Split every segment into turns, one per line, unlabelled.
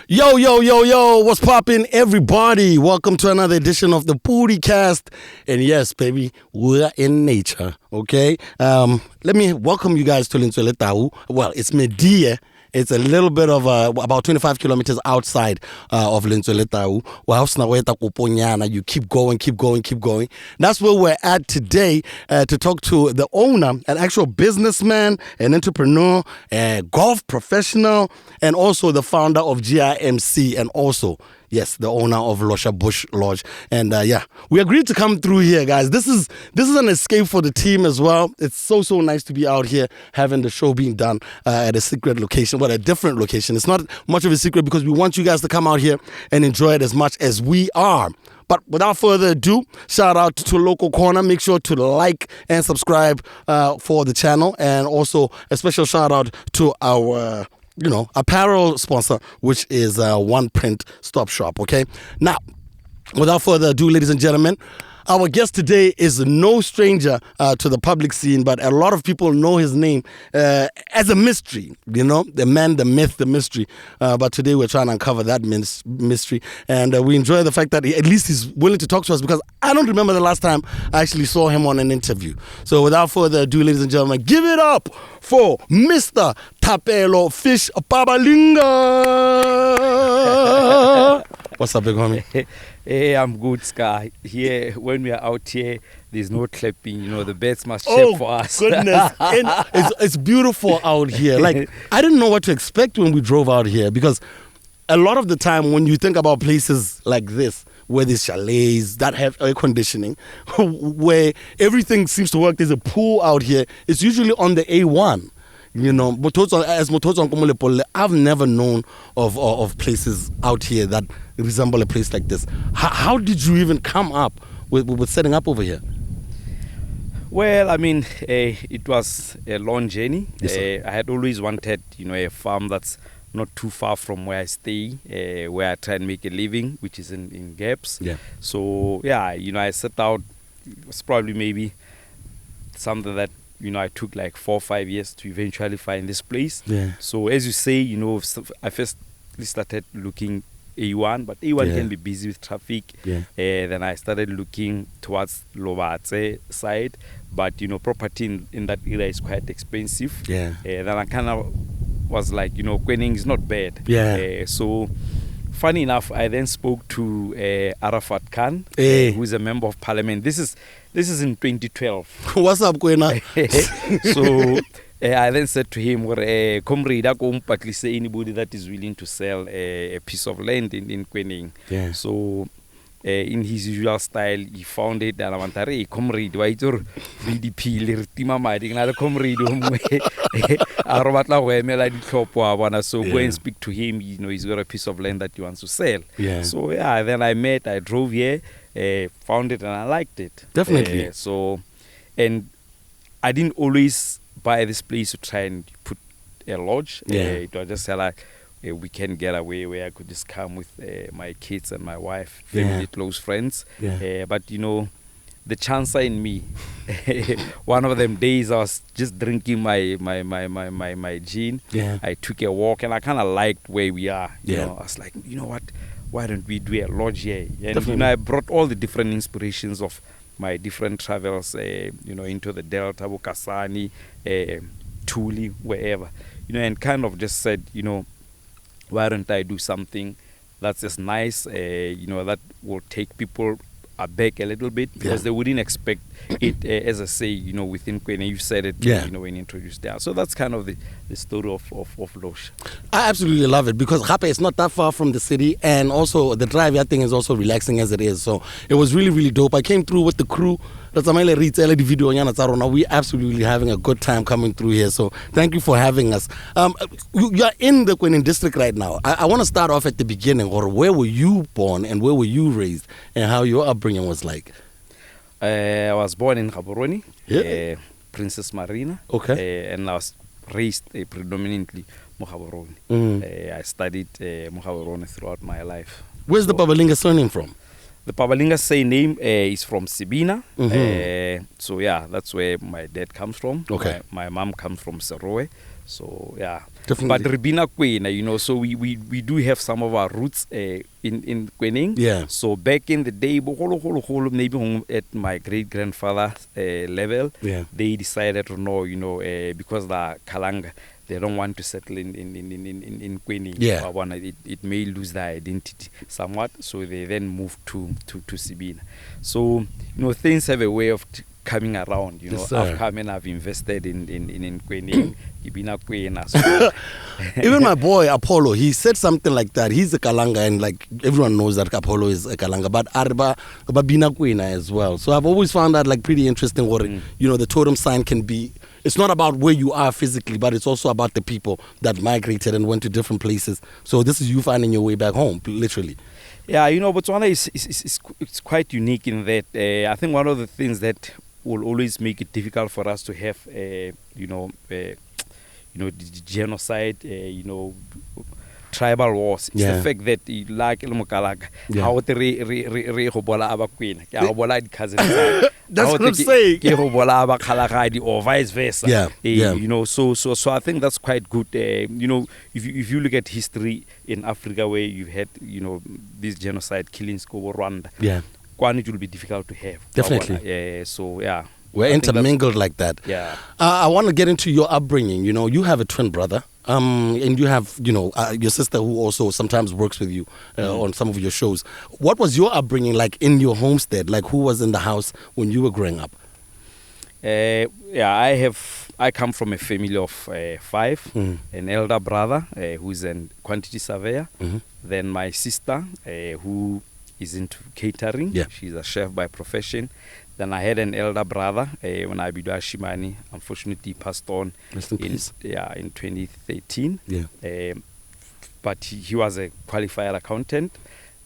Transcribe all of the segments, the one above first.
Yo, yo, yo, yo, what's poppin', everybody? Welcome to another edition of the Podicast. And yes, baby, we're in nature, okay? Let me welcome you guys to Lintsoletau. Well, it's Media. It's a little bit of about 25 kilometers outside of Lintsoletau. You keep going, keep going, keep going. That's where we're at today to talk to the owner, an actual businessman, an entrepreneur, a golf professional, and also the founder of GIMC, and also, yes, the owner of Losha Bush Lodge. And we agreed to come through here, guys. This is an escape for the team as well. It's so nice to be out here having the show being done at a secret location, a different location. It's not much of a secret because we want you guys to come out here and enjoy it as much as we are. But without further ado, shout out to Local Corner. Make sure to like and subscribe for the channel. And also a special shout out to our apparel sponsor, which is One Print Stop Shop, okay? Now, without further ado, ladies and gentlemen, our guest today is no stranger to the public scene, but a lot of people know his name as a mystery, the man, the myth, the mystery. But today we're trying to uncover that mystery, and we enjoy the fact that at least he's willing to talk to us, because I don't remember the last time I actually saw him on an interview. So without further ado, ladies and gentlemen, give it up for Mr. Tapelo Fish Pabalinga. What's up, big homie?
Hey, I'm good, Scar. Here, when we are out here, there's no clapping. The birds must chirp for us.
Goodness. And it's beautiful out here. Like, I didn't know what to expect when we drove out here, because a lot of the time when you think about places like this, where there's chalets that have air conditioning, where everything seems to work, there's a pool out here, it's usually on the A1. As I've never known of places out here that resemble a place like this. How did you even come up with setting up over here?
Well, I mean, it was a long journey.
Yes,
I had always wanted, a farm that's not too far from where I stay, where I try and make a living, which is in Gaps.
Yeah.
So, I set out. It was probably maybe something that I took like 4 or 5 years to eventually find this place.
Yeah.
So as you say, I first started looking A1, but A1 can be busy with traffic.
Yeah.
Then I started looking towards Lobatse side, but property in that area is quite expensive.
Yeah.
Then I kind of was like, Kwening is not bad.
Yeah.
So funny enough, I then spoke to Arafat Khan, who is a member of parliament. This is in 2012.
What's up, Kwena?
So I then said to him, comrade, I say anybody that is willing to sell a piece of land in Kwening.
Yeah.
So in his usual style, he found it, and I went, hey, comrade, why you BDP, so go and speak to him. He's got a piece of land that he wants to sell.
Yeah.
So then I drove here, found it, and I liked it.
Definitely.
And I didn't always buy this place to try and put a lodge. It was just like a weekend getaway where I could just come with my kids and my wife, family, close friends.
Yeah.
But the chancer in me, one of them days I was just drinking my gin.
Yeah.
I took a walk and I kind of liked where we are.
Yeah.
I was like, what? Why don't we do a lodge here? And I brought all the different inspirations of my different travels, into the Delta, Bukasani, Tuli, wherever, and kind of just said, why don't I do something that's just nice, that will take people aback a little bit, because they wouldn't expect it, as I say, within Kwena. You said it, when you introduced that. So that's kind of the story of Losha.
I absolutely love it, because Gape is not that far from the city, and also the drive thing is also relaxing as it is. So it was really, really dope. I came through with the crew. We absolutely having a good time coming through here. So thank you for having us. You're in the Kwening district right now. I want to start off at the beginning, or where were you born and where were you raised, and how your upbringing was like?
I was born in Gaborone, Princess Marina.
Okay.
And I was raised predominantly Gaborone. I studied Gaborone throughout my life.
Where's the Pabalinga surname from?
The Pabalinga surname is from Sibina. So that's where my dad comes from.
Okay.
My mom comes from Serowe. So yeah,
Definitely.
but Ribina Kwena, you know, so we do have some of our roots in Kwening.
Yeah.
So back in the day, maybe at my great grandfather level,
Yeah.
they decided to know, you know, because the Kalanga, they don't want to settle in Kwening.
Yeah.
It may lose their identity somewhat, so they then moved to Sibina. So you know, things have a way of coming around, you know.
Yes, sir.
I've come and I've invested in Kwening, Ibina Kwena. So
Even my boy Apollo, he said something like that. He's a Kalanga, and like everyone knows that Apollo is a Kalanga, but Arba Bina Kwena as well. So I've always found that like pretty interesting. What you know, the totem sign can be. It's not about where you are physically, but it's also about the people that migrated and went to different places. So this is you finding your way back home, literally.
yeah, you know, Botswana is quite unique in that. I think one of the things that will always make it difficult for us to have, you know, genocide, you know, tribal wars. It's the fact that like how re hobola abakwena, ke hobola di cousins.
That's what I'm saying.
Ke hobola abakhalagadi or vice versa.
Yeah.
You know, so I think that's quite good. You know, if you look at history in Africa where you had, you know, these genocide killings over Rwanda.
Yeah.
It will be difficult to have.
Definitely.
So yeah.
We're intermingled like that.
Yeah.
I want to get into your upbringing. You know, you have a twin brother, and you have, you know, your sister who also sometimes works with you on some of your shows. What was your upbringing like in your homestead? Like, who was in the house when you were growing up?
I come from a family of 5. An elder brother who's a quantity surveyor. Then my sister who is into catering.
Yeah.
She's a chef by profession. Then I had an elder brother when I Abidua Shimani, unfortunately passed on in 2013.
Yeah.
But he was a qualified accountant.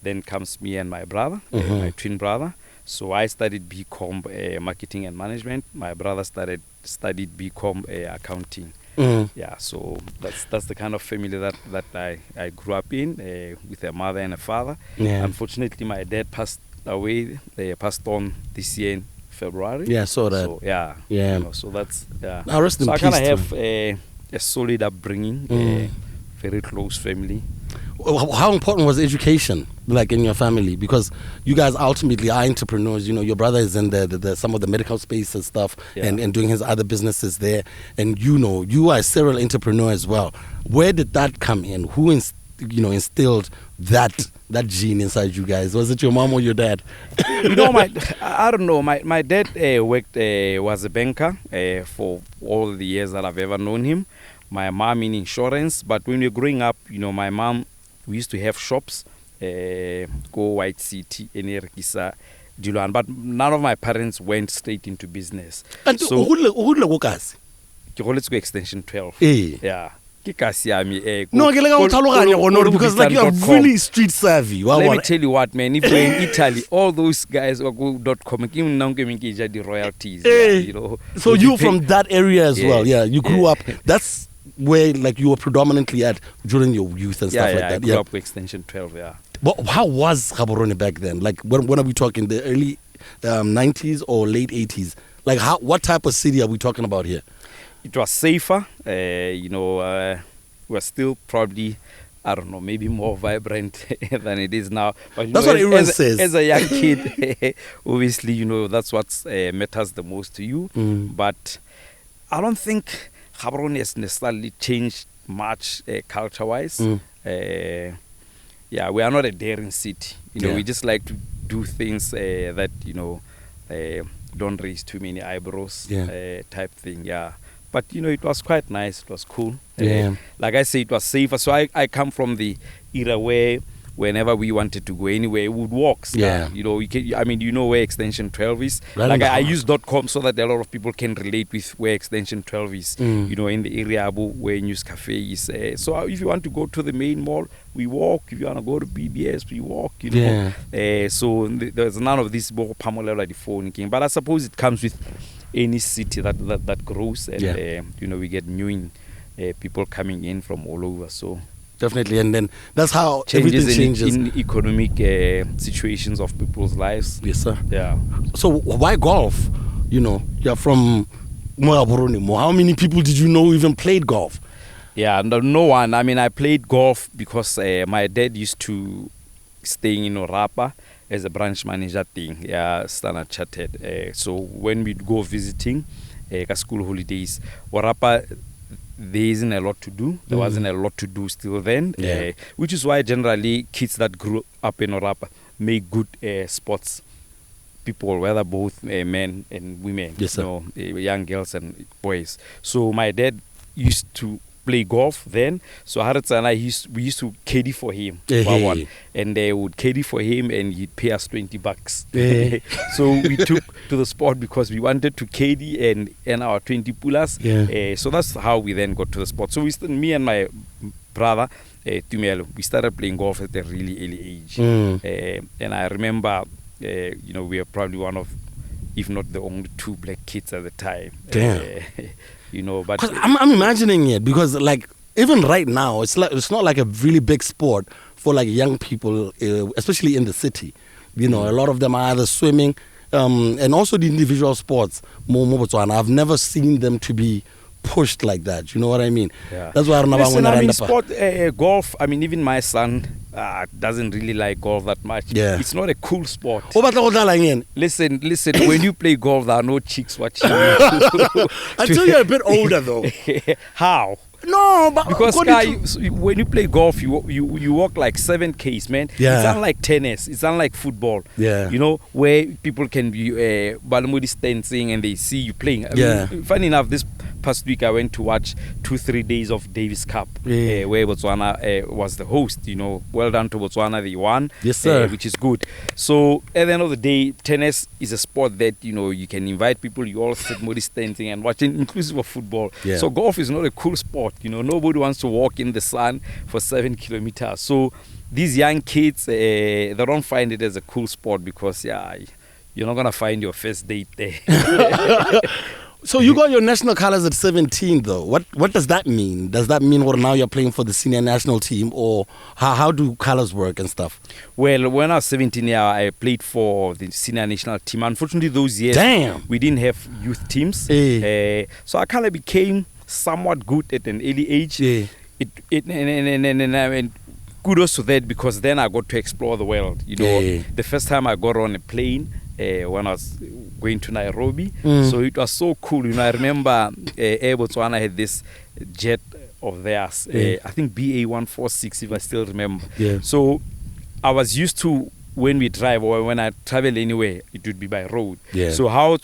Then comes me and my brother, my twin brother. So I studied BCom marketing and management. My brother studied BCom accounting. Yeah, so that's the kind of family that I grew up in with a mother and a father.
Yeah.
Unfortunately, my dad passed away. They passed on this year in February.
Yeah, I saw that.
So yeah.
Yeah.
You know, so that's
Now rest in
so I
peace
kind of
to
have a solid upbringing, very close family.
How important was education, like in your family? Because you guys ultimately are entrepreneurs. You know, your brother is in the some of the medical space and stuff, and doing his other businesses there. And you know, you are a serial entrepreneur as well. Where did that come in? Who instilled that gene inside you guys? Was it your mom or your dad?
You know, I don't know. My dad was a banker for all the years that I've ever known him. My mom in insurance. But when we were growing up, you know, my mom, we used to have shops, go White City, Enerkisa, Diluan. But none of my parents went straight into business.
And
so,
let's
go extension 12. Yeah.
No, because like you're really street savvy.
Let me tell you what, man. If you're in Italy, all those guys are go.com, the royalties. You know.
So you're from that area as well. Yeah, you grew up. That's where like you were predominantly at during your youth and stuff like that.
I grew up with extension 12. Yeah.
But how was Gaborone back then? Like when are we talking? The early 90s or late 80s? Like what type of city are we talking about here?
It was safer, you know, we're still probably, I don't know, maybe more vibrant than it is now. But
that's what everyone says.
As a young kid, obviously, you know, that's what matters the most to you. But I don't think Gaborone has necessarily changed much culture-wise. Yeah, we are not a daring city. You know, we just like to do things that, you know, don't raise too many eyebrows type thing, But, you know, it was quite nice. It was cool. Like I say, it was safer. So I come from the era where whenever we wanted to go anywhere, we would walk. You know, you know where extension 12 is. Like I use .com so that a lot of people can relate with where extension 12 is. You know, in the area where News Cafe is. So if you want to go to the main mall, we walk. If you want to go to BBS, we walk. You know. So there's none of this Pamolela the phone king. But I suppose it comes with any city that grows, and you know, we get new people coming in from all over. So
definitely, and then that's how everything changes
in economic situations of people's lives.
Yes, sir.
Yeah.
So why golf? You know, you're from Moaburuni. How many people did you know even played golf?
Yeah, no one. I mean, I played golf because my dad used to staying in Orapa as a branch manager thing. Yeah, Standard Chartered. So when we'd go visiting, school holidays, Orapa, there isn't a lot to do. There wasn't a lot to do still then, which is why generally kids that grew up in Orapa make good sports people, whether both men and women,
yes, sir.
Young girls and boys. So my dad used to play golf then. So Haritz and we used to caddy for him, and they would caddy for him, and he'd pay us $20. So we took to the sport because we wanted to caddy and earn our 20 pullers. So that's how we then got to the sport. So me and my brother Tumelo, we started playing golf at a really early age. And I remember, we were probably one of, if not the only two black kids at the time.
Damn.
But
I'm imagining it because, like, even right now, it's not like a really big sport for like young people, especially in the city. A lot of them are either swimming, and also the individual sports. More Botswana, I've never seen them to be pushed like that. You know what I mean?
Yeah.
That's why
golf. I mean, even my son doesn't really like golf that much.
Yeah.
It's not a cool sport.
Listen,
when you play golf, there are no chicks watching you.
Until you're a bit older, though.
How?
No, but
because when you play golf, you walk like 7Ks, man.
Yeah.
It's unlike tennis. It's unlike football.
Yeah.
Where people can be Balamudi dancing and they see you playing. I mean, funny enough, this past week I went to watch 2-3 days of Davis Cup, where Botswana was the host. Well done to Botswana, they won.
Yes, sir.
Which is good. So at the end of the day, tennis is a sport that you can invite people. You all sit modest dancing and watching, inclusive of football.
Yeah.
So golf is not a cool sport. Nobody wants to walk in the sun for 7 kilometers. So these young kids, they don't find it as a cool sport because you're not gonna find your first date there.
So you got your national colors at 17, though. What does that mean? Does that mean now you're playing for the senior national team, or how do colors work and stuff?
Well, when I was 17, I played for the senior national team. Unfortunately, those years we didn't have youth teams, so I kind of became somewhat good at an early age. And kudos to that, because then I got to explore the world. The first time I got on a plane when I was going to Nairobi, so it was so cool. I remember Air Botswana had this jet of theirs, I think BA146, if I still remember. So I was used to, when we drive or when I travel anywhere, it would be by road. So how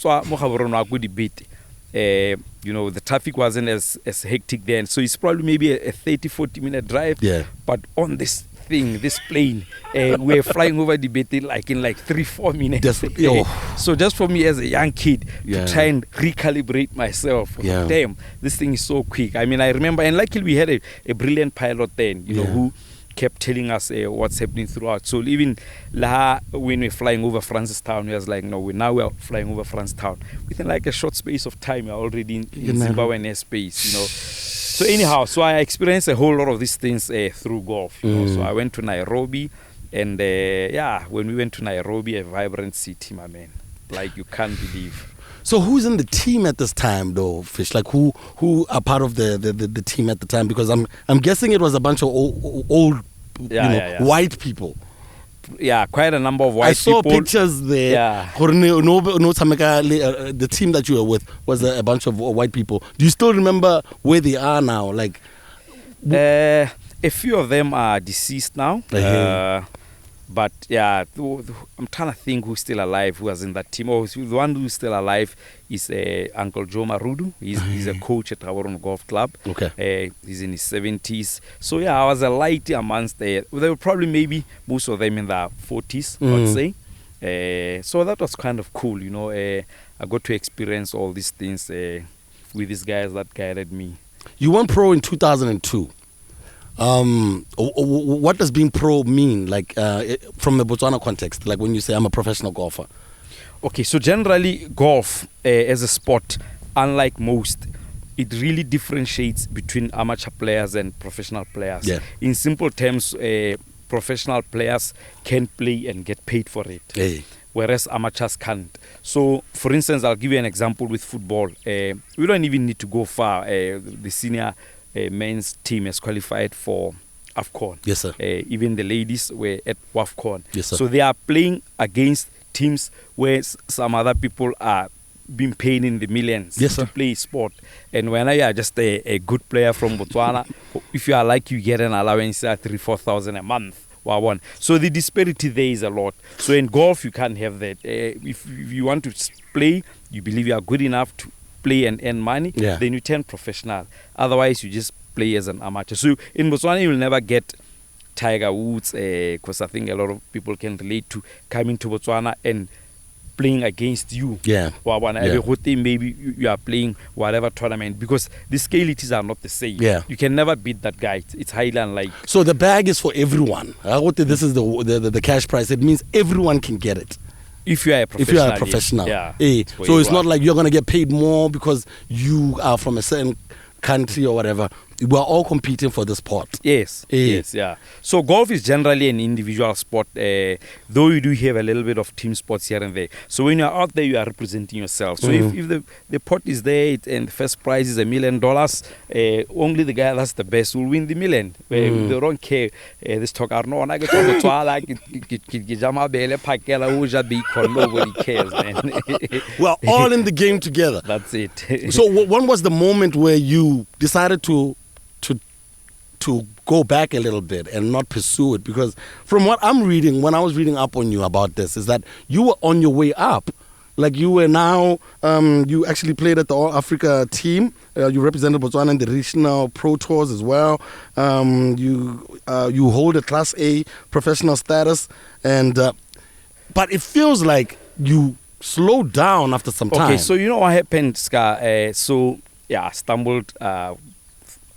the traffic wasn't as hectic then, so it's probably maybe a 30-40 minute drive. But on this plane, we're flying over the Beti in 3-4 minutes. So just for me as a young kid to try and recalibrate myself, damn, this thing is so quick. I mean, I remember, and luckily we had a brilliant pilot then, who kept telling us what's happening throughout. So even when we're flying over Francistown, we was like, no, we're flying over Francistown. Within a short space of time, we're already in Zimbabwean airspace, So anyhow, I experienced a whole lot of these things through golf. So I went to Nairobi, and when we went to Nairobi, a vibrant city, my man, like you can't believe.
So who's in the team at this time, though, Fish? Like who are part of the team at the time? Because I'm guessing it was a bunch of old white people.
Yeah, quite a number of white people.
I saw pictures there.
Yeah.
The team that you were with was a bunch of white people. Do you still remember where they are now?
A few of them are deceased now. But I'm trying to think who's still alive, who was in that team. The one who's still alive is Uncle Joe Marudu. He's a coach at Tawaron Golf Club.
Okay.
He's in his 70s. So I was a light amongst there were probably maybe most of them in their 40s, I'd say. So that was kind of cool, I got to experience all these things with these guys that guided me.
You went pro in 2002. What does being pro mean, from the Botswana context, like when you say I'm a professional golfer?
Okay, so generally golf as a sport, unlike most, it really differentiates between amateur players and professional players. In simple terms, professional players can play and get paid for it, whereas amateurs can't. So for instance, I'll give you an example with football. We don't even need to go far. The senior men's team has qualified for AFCON.
Yes, sir.
Even the ladies were at WAFCON.
Yes, sir.
So they are playing against teams where some other people are being paid in the millions
yes,
to
sir.
play sport. And when you are just a good player from Botswana, if you are like, you get an allowance of 3,000-4,000 a month. Wow. So the disparity there is a lot. So in golf, you can't have that. If you want to play, you believe you are good enough to play and earn money, then you turn professional. Otherwise, you just play as an amateur. So in Botswana, you will never get Tiger Woods, because I think a lot of people can relate to coming to Botswana and playing against you. Maybe you are playing whatever tournament, because the scalities are not the same. You can never beat that guy. It's highly unlikely.
So the bag is for everyone. This is the cash prize. It means everyone can get it.
If you are a professional.
So it's not like you're going to get paid more because you are from a certain country or whatever. We're all competing for the sport.
Yes. So golf is generally an individual sport, though you do have a little bit of team sports here and there. So when you're out there, you are representing yourself. So if the pot is there and the first prize is $1 million, only the guy that's the best will win the million. They don't care. This talk, nobody cares, man.
Well, all in the game together.
That's it.
So when was the moment where you decided to go back a little bit and not pursue it? Because from what I'm reading, when I was reading up on you about this, is that you were on your way up. Like you were now, you actually played at the All Africa team. You represented Botswana in the regional pro tours as well. You hold a Class A professional status, and but it feels like you slowed down after some time.
Okay, so you know what happened, Scar? I stumbled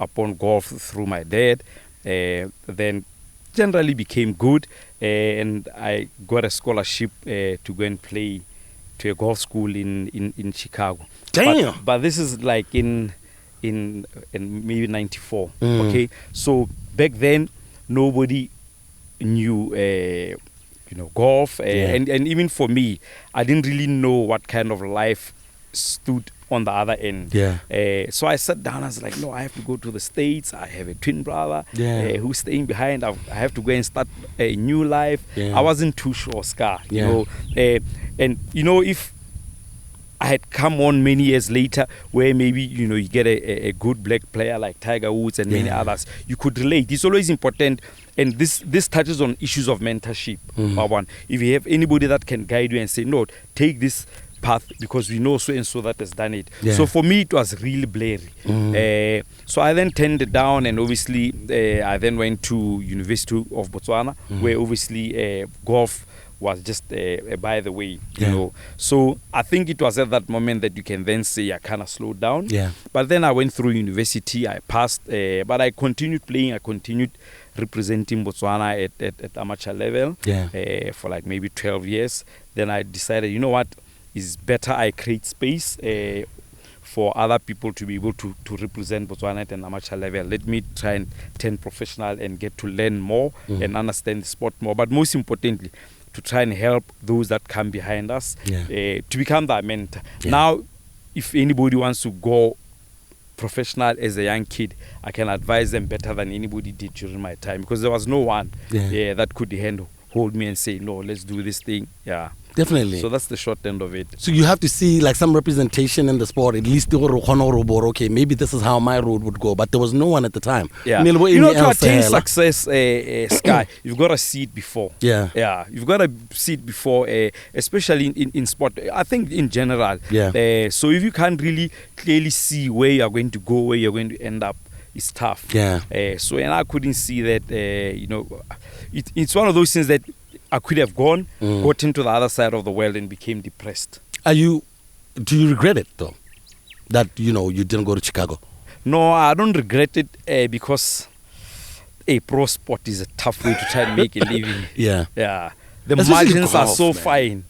upon golf through my dad, then generally became good, and I got a scholarship to go and play to a golf school in Chicago.
Damn!
But this is like in maybe 94. Okay, so back then nobody knew golf, and even for me, I didn't really know what kind of life stood on the other end. So I sat down. I was like, no, I have to go to the States. I have a twin brother who's staying behind. I have to go and start a new life. I wasn't too sure, Scar. You know, and if I had come on many years later, where maybe you get a good black player like Tiger Woods and many others, you could relate. It's always important, and this touches on issues of mentorship. If you have anybody that can guide you and say, no, take this path because we know so and so that has done it. So for me, it was really blurry. So I then turned it down, and obviously I then went to University of Botswana, where obviously golf was just by the way, you know. So I think it was at that moment that you can then say I kind of slowed down. But then I went through university, I passed, but I continued playing. I continued representing Botswana at amateur level for like maybe 12 years. Then I decided, you know what, it's better I create space for other people to be able to represent Botswana at an amateur level. Let me try and turn professional and get to learn more and understand the sport more. But most importantly, to try and help those that come behind us to become that mentor. Now, if anybody wants to go professional as a young kid, I can advise them better than anybody did during my time, because there was no one that could hold me and say, no, let's do this thing.
Definitely.
So that's the short end of it.
So you have to see like some representation in the sport, at least okay, maybe this is how my road would go, but there was no one at the time.
To attain success, Sky, you've got to see it before. You've got to see it before, especially in sport. I think in general. So if you can't really clearly see where you're going to go, where you're going to end up, it's tough. So and I couldn't see that. It's one of those things that I could have got into the other side of the world and became depressed. Do you
regret it though? That you didn't go to Chicago?
No, I don't regret it because a pro sport is a tough way to try and make a living. The especially margins golf, are so fine.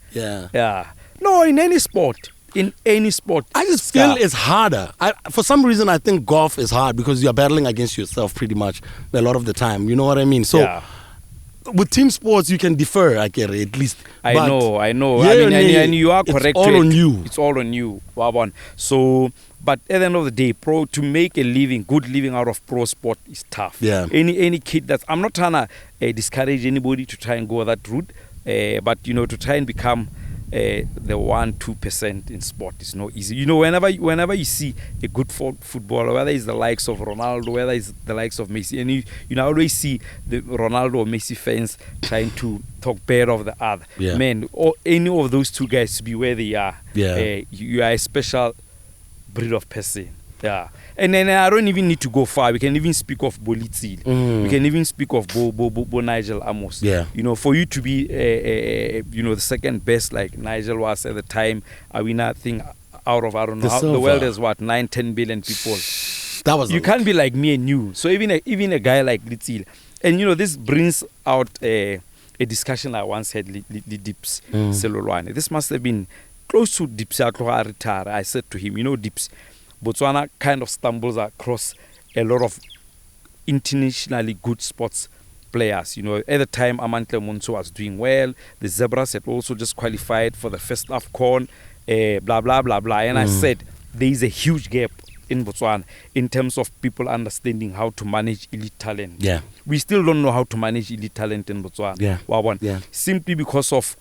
No, in any sport. I just feel it's harder. For some reason, I think golf is hard because you're battling against yourself pretty much a lot of the time. You know what I mean? So
with team sports, you can defer, I get it, at least.
I know. I mean, and you are correct.
It's all on you.
It's all on you, Wabon. So, but at the end of the day, to make a living, good living out of pro sport is tough.
Yeah.
Any kid I'm not trying to discourage anybody to try and go that route, but to try and become the 1-2% in sport is not easy. Whenever you see a good footballer, whether it's the likes of Ronaldo, whether it's the likes of Messi, and you always see the Ronaldo or Messi fans trying to talk bad of the other.
Yeah.
Man, or any of those two guys to be where they are,
yeah.
You are a special breed of person. Yeah. And then I don't even need to go far. We can even speak of Bolitzi. We can even speak of Bo Nigel Amos.
Yeah.
For you to be, the second best like Nigel was at the time, a winner thing out of, I don't know, the world has 9-10 billion people.
That was
you can't be like me and you. So even a guy like Litsil. And this brings out a discussion I once had, the Dips Selolwane. This must have been close to Dips retire. I said to him, Dips, Botswana kind of stumbles across a lot of internationally good sports players. At the time, Amantle Monso was doing well. The Zebras had also just qualified for the first AFCON, blah, blah, blah, blah. And I said, there is a huge gap in Botswana in terms of people understanding how to manage elite talent.
Yeah.
We still don't know how to manage elite talent in Botswana.
Yeah.
Yeah. Simply because of,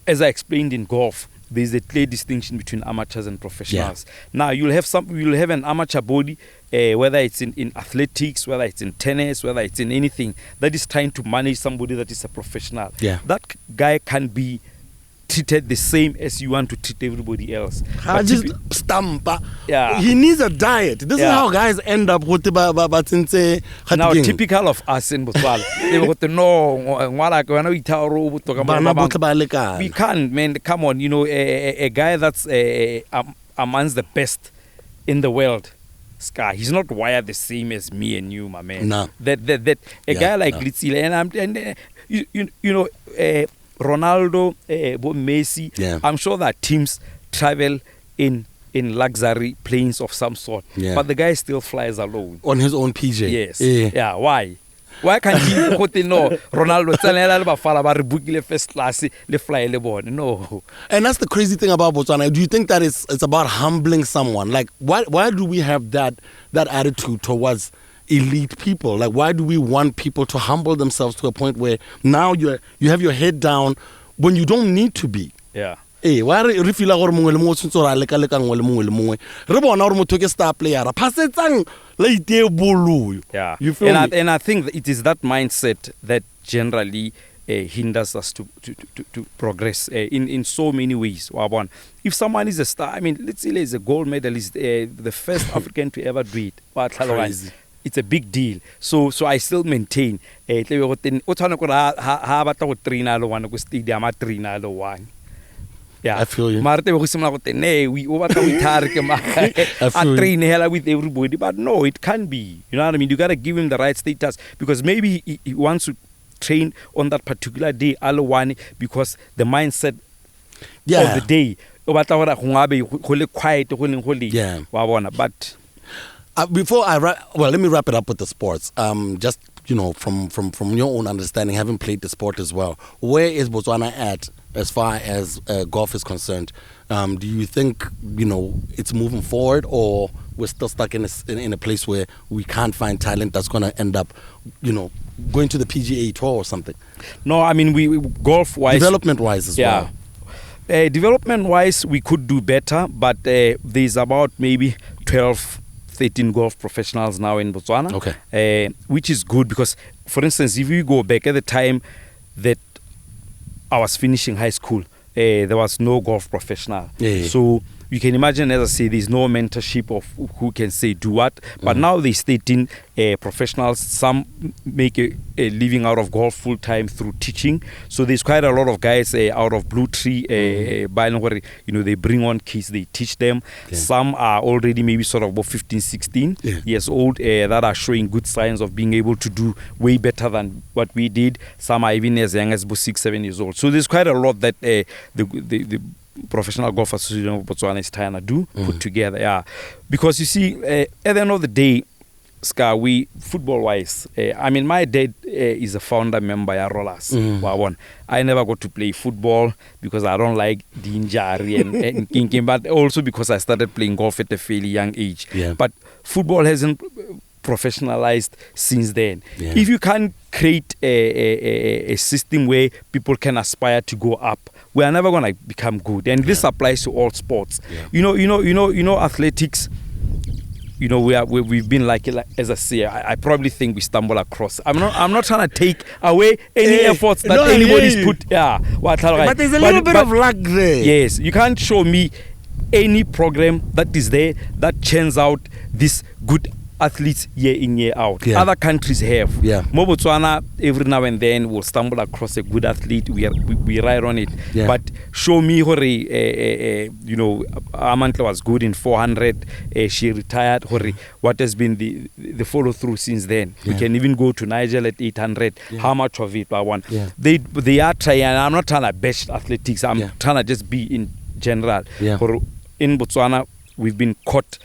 as I explained in golf, there's a clear distinction between amateurs and professionals. Yeah. Now you'll have an amateur body, whether it's in athletics, whether it's in tennis, whether it's in anything that is trying to manage somebody that is a professional.
Yeah.
That guy can be treated the same as you want to treat everybody else.
Just stamp.
Yeah.
He needs a diet. This is how guys end up with
now typical of us in Botswana. They want to know we can't, man. Come on, a guy that's amongst the best in the world. Scar, he's not wired the same as me and you, my man.
No.
That guy like Litzile and Ronaldo, Messi.
Yeah.
I'm sure that teams travel in luxury planes of some sort.
Yeah.
But the guy still flies alone.
On his own PJ.
Yes. Yeah. Why? Why can't he no Ronaldo first class fly no?
And that's the crazy thing about Botswana. Do you think that it's about humbling someone? Like why do we have that attitude towards elite people? Like why do we want people to humble themselves to a point where now you have your head down when you don't need to be?
Yeah.
Why re feel gore mongwe le mongwe tshotso ra leka leka ngwe le mongwe le mongwe re bona gore motho ke star player ra phasetsang le itebolo.
Yeah.
You feel me?
And I think it is that mindset that generally hinders us to progress in so many ways. If someone is a star, I mean, let's say he's a gold medalist, the first African to ever do it.
Crazy.
It's a big deal. So I still maintain. Yeah.
I feel you.
We train hell with everybody, but no, it can't be. You know what I mean? You gotta give him the right status because maybe he wants to train on that particular day, because the mindset of the day.
Yeah.
But
before I let me wrap it up with the sports. Just from your own understanding, having played the sport as well, where is Botswana at as far as golf is concerned? Do you think it's moving forward, or we're still stuck in a place where we can't find talent that's going to end up, going to the PGA Tour or something?
No, I mean we golf wise,
development wise as well.
Development wise, we could do better, but there's about maybe 12-13 golf professionals now in Botswana.
Okay.
Which is good because, for instance, if you go back at the time that I was finishing high school, there was no golf professional.
Yeah.
So you can imagine, as I say, there's no mentorship of who can say do what. But now they state in professionals. Some make a living out of golf full time through teaching. So there's quite a lot of guys out of Blue Tree. They bring on kids, they teach them.
Yeah.
Some are already maybe sort of about 15, 16 years old that are showing good signs of being able to do way better than what we did. Some are even as young as about 6, 7 years old. So there's quite a lot that the Professional Golf Association of Botswana is trying to do, put together, because you see, at the end of the day, Scar, we football-wise, I mean, my dad is a founder member at Rollers. I never got to play football because I don't like the injury and kinking, but also because I started playing golf at a fairly young age.
Yeah.
But football hasn't professionalized since then.
Yeah.
If you can't create a system where people can aspire to go up, we are never going to become good. And this applies to all sports.
Yeah.
You know, athletics. You know, we've been like as I say, I probably think we stumble across. I'm not trying to take away any efforts that anybody's put. Yeah,
but there's a little bit of luck there.
Yes, you can't show me any program that is there that churns out this good athletes year in, year out.
Yeah.
Other countries have.
Yeah.
Botswana, every now and then will stumble across a good athlete. We ride on it.
Yeah.
But show me, you know, Amantla was good in 400. She retired. What has been the follow through since then?
Yeah.
We can even go to Nigel at 800.
Yeah.
How much of it I want?
Yeah.
They are trying. I'm not trying to bash athletics. I'm
Yeah.
trying to just be in general.
Yeah.
In Botswana, we've been caught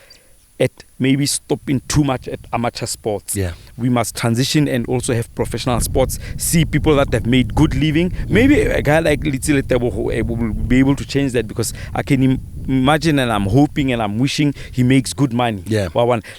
at maybe stopping too much at amateur sports.
Yeah.
We must transition and also have professional sports. See people that have made good living. Maybe a guy like Little Tebo will be able to change that, because I can imagine and I'm hoping and I'm wishing he makes good money.
Yeah.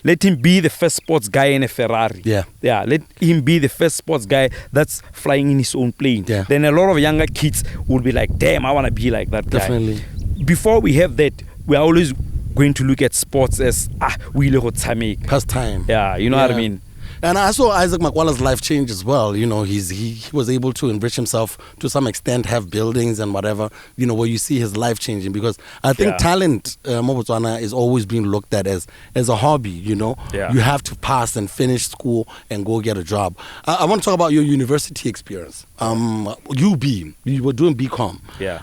Let him be the first sports guy in a Ferrari.
Yeah.
Yeah. Let him be the first sports guy that's flying in his own plane.
Yeah.
Then a lot of younger kids will be like, damn, I want to be like that guy.
Definitely.
Before we have that, we are always going to look at sports as
pastime.
Yeah, you know what I mean.
And I saw Isaac Makwala's life change as well. You know, he was able to enrich himself to some extent, have buildings and whatever, you know, where you see his life changing. Because I think talent, Botswana, is always being looked at as a hobby, you know.
Yeah.
You have to pass and finish school and go get a job. I want to talk about your university experience. UB, you were doing BCom.
Yeah.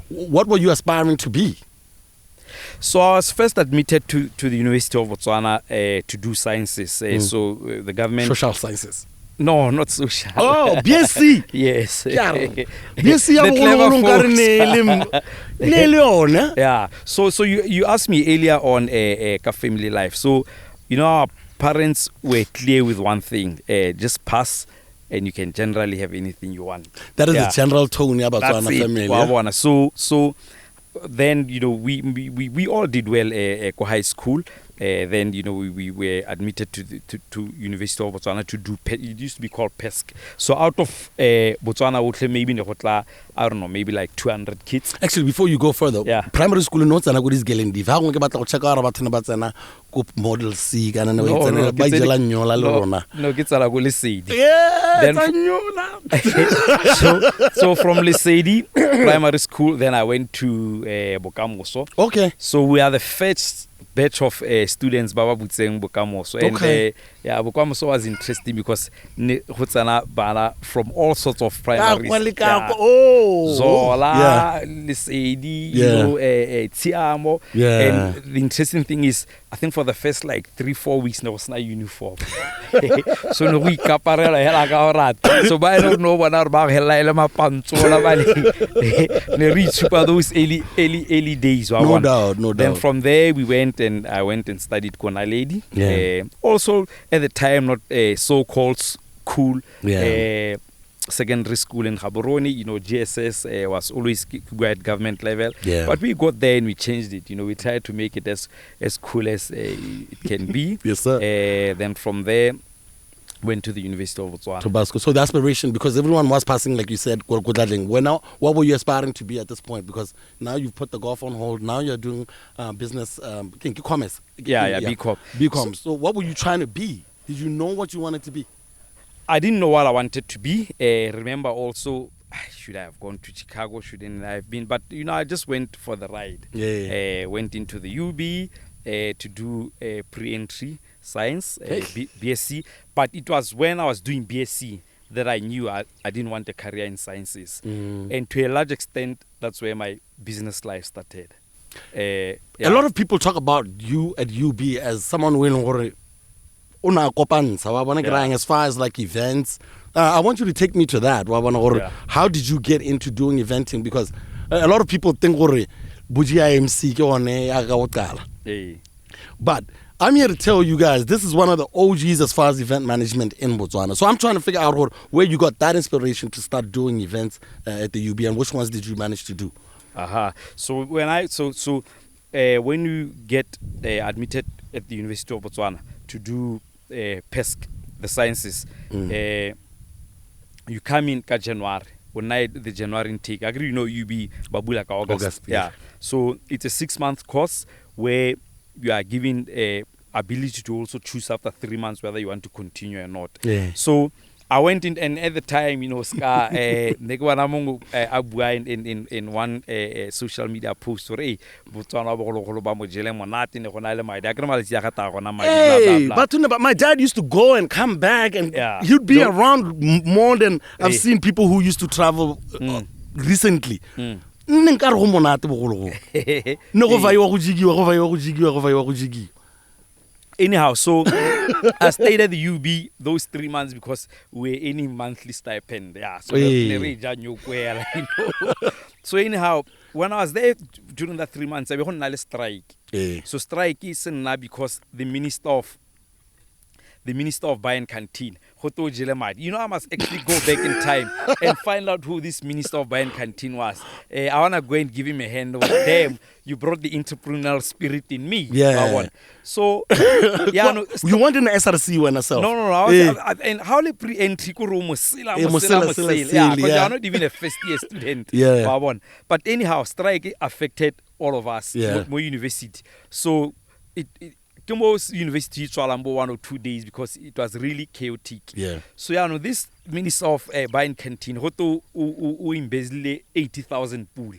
What were you aspiring to be?
So I was first admitted to the University of Botswana to do sciences. So the government...
Social sciences.
No, not social.
Oh, BSc.
Yes.
BSc.
Yeah. So you asked me earlier on family life. So, you know, our parents were clear with one thing. Just pass and you can generally have anything you want.
That is the general tone about Botswana family.
Yeah? So then, you know, we all did well at high school. Then, you know, we were admitted to University of Botswana to do, it used to be called PESC. So out of Botswana, maybe, I don't know, maybe like 200 kids.
Actually, before you go further, primary school notes and I go this girl in div. How can I check out about Batswana? Model C, and
no, kids are going to
Yeah,
so from Lesedi primary school, then I went to Bokamoso.
Okay.
So we are the first batch of students Baba Butseng Bokamoso. And Bokamoso was interesting because from all sorts of primaries. Zola, Lesedi, Tiamo. And the interesting thing is, I think for the first like 3-4 weeks there was no uniform. So no we kaparela hela ka rat. So I don't know what about hela elema pantsola bali. Ne reach those early days.
No doubt.
Then from there I went and studied Kona Lady. Also at the time not so-called cool. Secondary school in Gaborone, you know, GSS was always at government level. But we got there and we changed it. You know, we tried to make it as cool as it can be.
Yes, sir.
Then from there, went to the University of Botswana.
So the aspiration, because everyone was passing, like you said, what were you aspiring to be at this point? Because now you've put the golf on hold. Now you're doing business, commerce. BCom. So what were you trying to be? Did you know what you wanted to be?
I didn't know what I wanted to be. Remember also, should I have gone to Chicago? Shouldn't I have been? But, you know, I just went for the ride. Went into the UB to do pre-entry science, BSc. But it was when I was doing BSc that I knew I didn't want a career in sciences. And to a large extent, that's where my business life started. A
lot of people talk about you at UB as someone who as far as like events. I want you to take me to that. How did you get into doing eventing? Because a lot of people think GIMC. But I'm here to tell you guys, this is one of the OGs as far as event management in Botswana. So I'm trying to figure out where you got that inspiration to start doing events at the UB, and which ones did you manage to do?
So when you get admitted at the University of Botswana to do PESC, the sciences, you come in January. When the January intake, I agree, you be Babula ka August. Yeah. So it's a 6-month course where you are given ability to also choose after 3 months whether you want to continue or not.
Yeah.
So I went in, and at the time, Scar, in one social media post, hey, but
my dad used to go and come back, and he'd be around more than I've seen people who used to travel recently.
Anyhow, so I stayed at the UB those 3 months because we're any monthly stipend. Yeah, so so anyhow, when I was there during that 3 months, I was on a strike. So strike is now because the minister of Bar and Canteen, I must actually go back in time and find out who this minister of Bar and Canteen was. I want to go and give him a hand. Damn, you brought the entrepreneurial spirit in me.
Yeah.
So,
you want in the SRC one yourself?
No. And how the pre-entry because you're not even a first year student.
Yeah.
But anyhow, strike affected all of us. More university. So Kimbo's university Chalambo 1 or 2 days because it was really chaotic.
Yeah.
So this minister of Bar and Canteen, who embezzled 80,000 pool.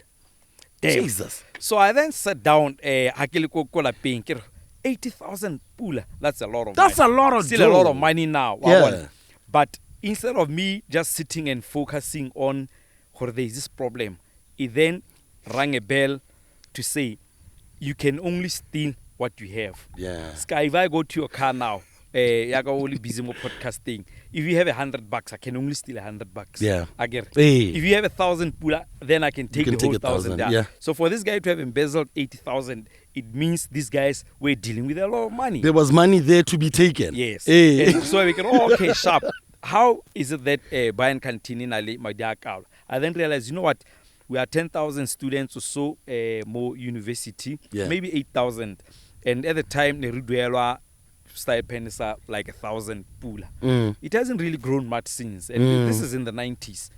Damn.
Jesus.
So I then sat down, 80,000 pool. That's a lot of money. Still a lot of money now.
Yeah.
But instead of me just sitting and focusing on where there is this problem, it then rang a bell to say, you can only steal what you have.
Yeah.
Sky, if I go to your car now, I go only busy more podcasting. If you have $100, I can only steal $100.
Yeah.
I get it.
Hey.
If you have 1,000 pula, then I can take the whole 1,000.
Yeah.
So for this guy to have embezzled 80,000, it means these guys were dealing with a lot of money.
There was money there to be taken.
Yes.
Hey.
And so we can, okay, sharp. How is it that Bar and Canteen in my dark out? I then realized, you know what? We are 10,000 students or so, more university, maybe 8,000. And at the time, the Ridwelwa stipends are like 1,000 pula. It hasn't really grown much since. And this is in the 90s.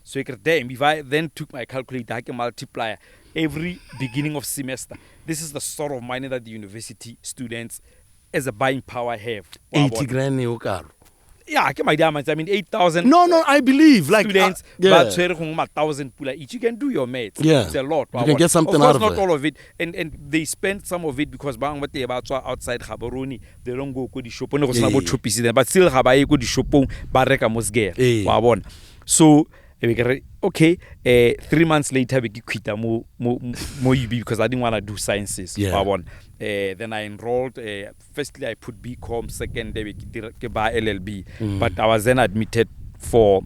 So damn, if I then took my calculator, I can multiply every beginning of semester. This is the sort of money that the university students as a buying power have.
80 grand neokar.
Yeah, I can my diamonds. I mean, 8,000.
No, I believe like
students, but 1,000 pula each. You can do your maths.
Yeah,
it's a lot.
You can get something out of it.
Not all of it, and they spend some of it because bang what they about outside Gaborone, they don't go to the shop. No, but still have I go to the shop. Barreka mosge. So okay. 3 months later, we quit more UB because I didn't want to do sciences. Then I enrolled. Firstly, I put BCom. Second, I did LLB. But I was then admitted for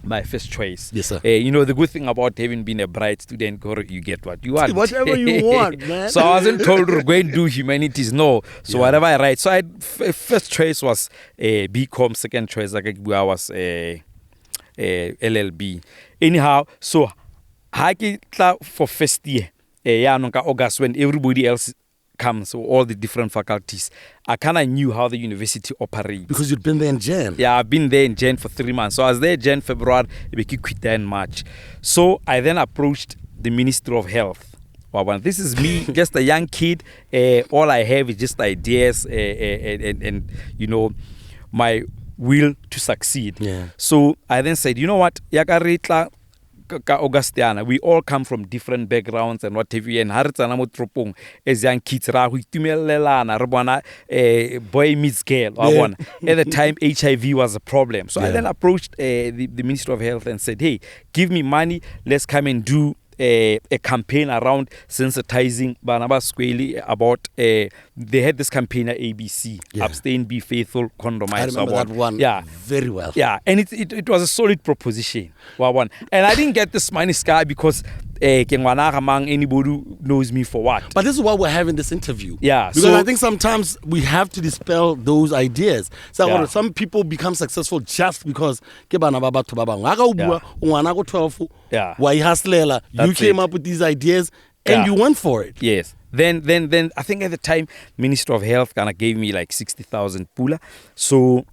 my first choice.
Yes, sir.
The good thing about having been a bright student, you get what you want.
Whatever you want, man.
So I wasn't told to go and do humanities. No. So whatever I write. So I first choice was BCom. Second choice, I was LLB. Anyhow, so I for first year, August when everybody else comes, so all the different faculties, I kind of knew how the university operates. Because
you'd been there in Jan.
Yeah, I've been there in Jan for 3 months. So I was there Jan, February, I quit there in March. So I then approached the Ministry of Health. This is me, just a young kid. All I have is just ideas and my will to succeed.
Yeah.
So I then said, you know what, Yakaritla Augustiana, we all come from different backgrounds and what have you. And Haritsana mo tropong as young kids ra hu itumelelana re bona boy meets girl. At the time HIV was a problem. So I then approached the Ministry of Health and said, hey, give me money, let's come and do a campaign around sensitizing Barnaba Squaley about they had this campaign at ABC, abstain, be faithful, condomize.
I remember that one very well.
Yeah, and it was a solid proposition. And I didn't get this money, Sky, because anybody who knows me for what.
But this is why we're having this interview.
Yeah.
Because I think sometimes we have to dispel those ideas. So some people become successful just because you came up with these ideas and you went for it.
Yes. Then I think at the time Minister of Health kind of gave me like 60,000 pula. So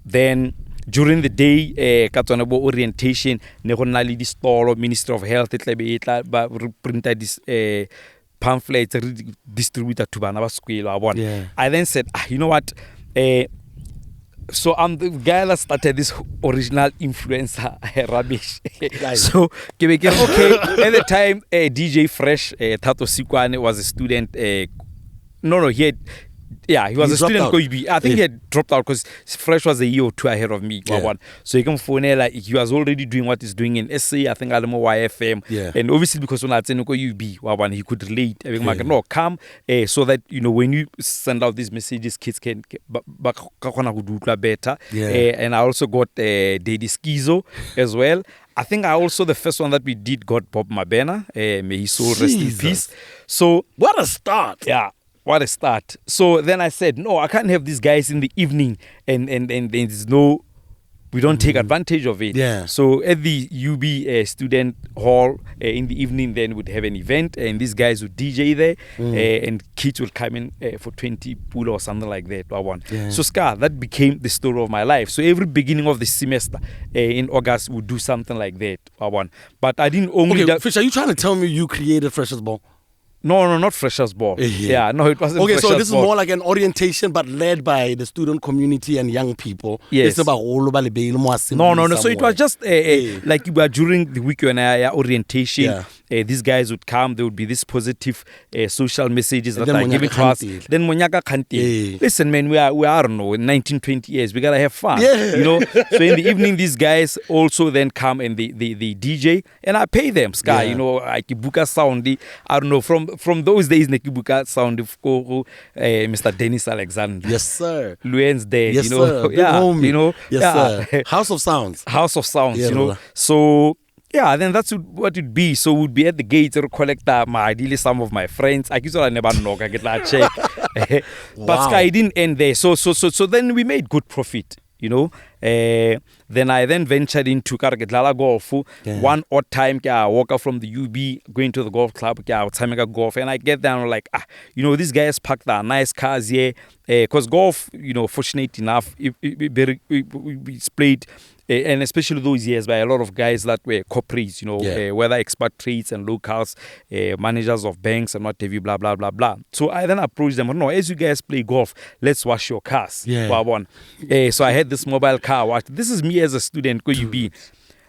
then during the day orientation Minister of Health printer this pamphlets distributed to bana ba sekolo. I then said, you know what, so I'm the guy that started this original influencer rubbish. So okay, at the time DJ Fresh Tato Sikwane was a student. He was a student. I think he had dropped out because Fresh was a year or two ahead of me. So he can phone like he was already doing what he's doing in SA. I think Alamo YFM. And obviously because when I said UB, he could relate. No, come so that when you send out these messages, kids can do better. And I also got Daddy Skizo as well. I think the first one that we did got Bob Mabena. May his soul rest in peace. So
what a start!
Yeah. What a start. So then I said, no, I can't have these guys in the evening and there's no, we don't take advantage of it. So at the UB student hall in the evening, then we'd have an event and these guys would DJ there and kids would come in for 20 pool or something like that. So Scar, that became the story of my life. So every beginning of the semester in August, we'd do something like that. But I didn't only...
Okay, Fish, are you trying to tell me you created Freshers Ball?
No, not Freshers Ball. No, it wasn't.
Okay,
Freshers
so this
Ball.
is more like an orientation, but led by the student community and young people.
Yes.
It's about all about
No. So it was just like during the week when I orientation. These guys would come. There would be these positive social messages that are given to us. Then Monyaka Kante. Listen, man, we are I don't know, in 1920 years. We gotta have fun. So in the evening, these guys also then come and they DJ, and I pay them. Sky, I kibuka sound. I don't know from those days. Nekibuka sound of Mr. Dennis Alexander.
Yes, sir.
Luen's there.
Yes, sir. Yes, sir. House of Sounds. So. Yeah, then that's what it'd be. So we'd be at the gates or collect ideally some of my friends. I never knock, I get that check. But Sky didn't end there. So then we made good profit, Then I ventured into Karagedlala golf. One odd time, I walk out from the UB, going to the golf club, golf, and I get there and I'm like, these guys park their nice cars here. Because golf, fortunate enough, we played. And especially those years by a lot of guys that were corporates, whether expatriates and locals, managers of banks and what have you, blah, blah, blah, blah. So I then approached them, no, as you guys play golf, let's wash your cars. So I had this mobile car wash. This is me as a student,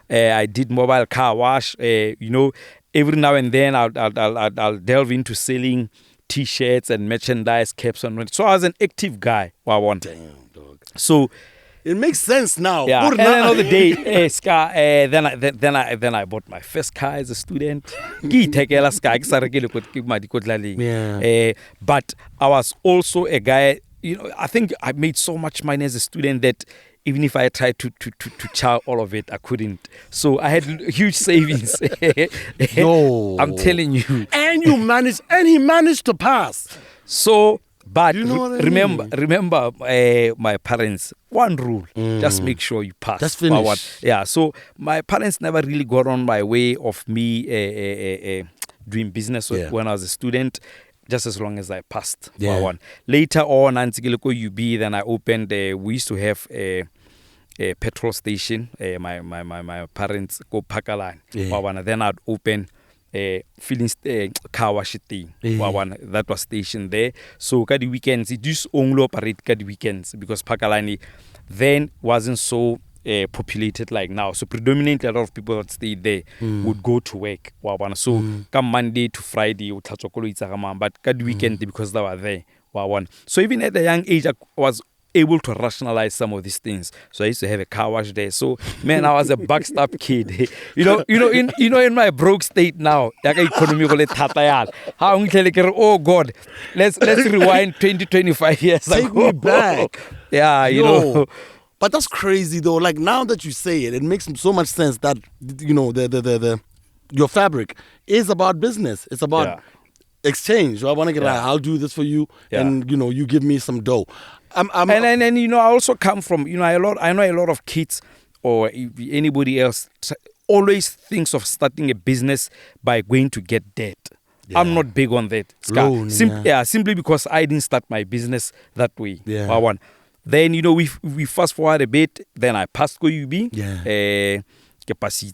I did mobile car wash, every now and then I'll delve into selling T-shirts and merchandise, caps and so I was an active guy. Damn, dog.
So
it makes sense now.
Yeah. And another day, Scar. Then I bought my first car as a student. But I was also a guy. I think I made so much money as a student that even if I tried to chow all of it, I couldn't. So I had huge savings.
No,
I'm telling you.
And he managed to pass.
So. But remember my parents, one rule, just make sure you pass.
Just finish.
So my parents never really got on my way of me doing business when I was a student, just as long as I passed. Later on, UB, then I opened, we used to have a petrol station. My parents go Pakalan. Then I'd open filling car wash thing. That was stationed there. So the weekends it just only operate the weekends because Pakalani then wasn't so populated like now. So predominantly a lot of people that stayed there would go to work. So come Monday to Friday, but the weekend because they were there. So even at a young age, I was able to rationalize some of these things. So I used to have a car wash there. So man, I was a backstop kid. In my broke state now, oh God, let's rewind 20-25 years
Take
ago.
me back.
Yeah,
But that's crazy though. Like now that you say it, it makes so much sense that the your fabric is about business. It's about exchange. So I want to get like, I'll do this for you, and you give me some dough.
And I also come from I know a lot of kids or anybody else always thinks of starting a business by going to get debt. Yeah. I'm not big on that. Simply because I didn't start my business that way. Yeah. Then we fast forward a bit. Then I passed UB. I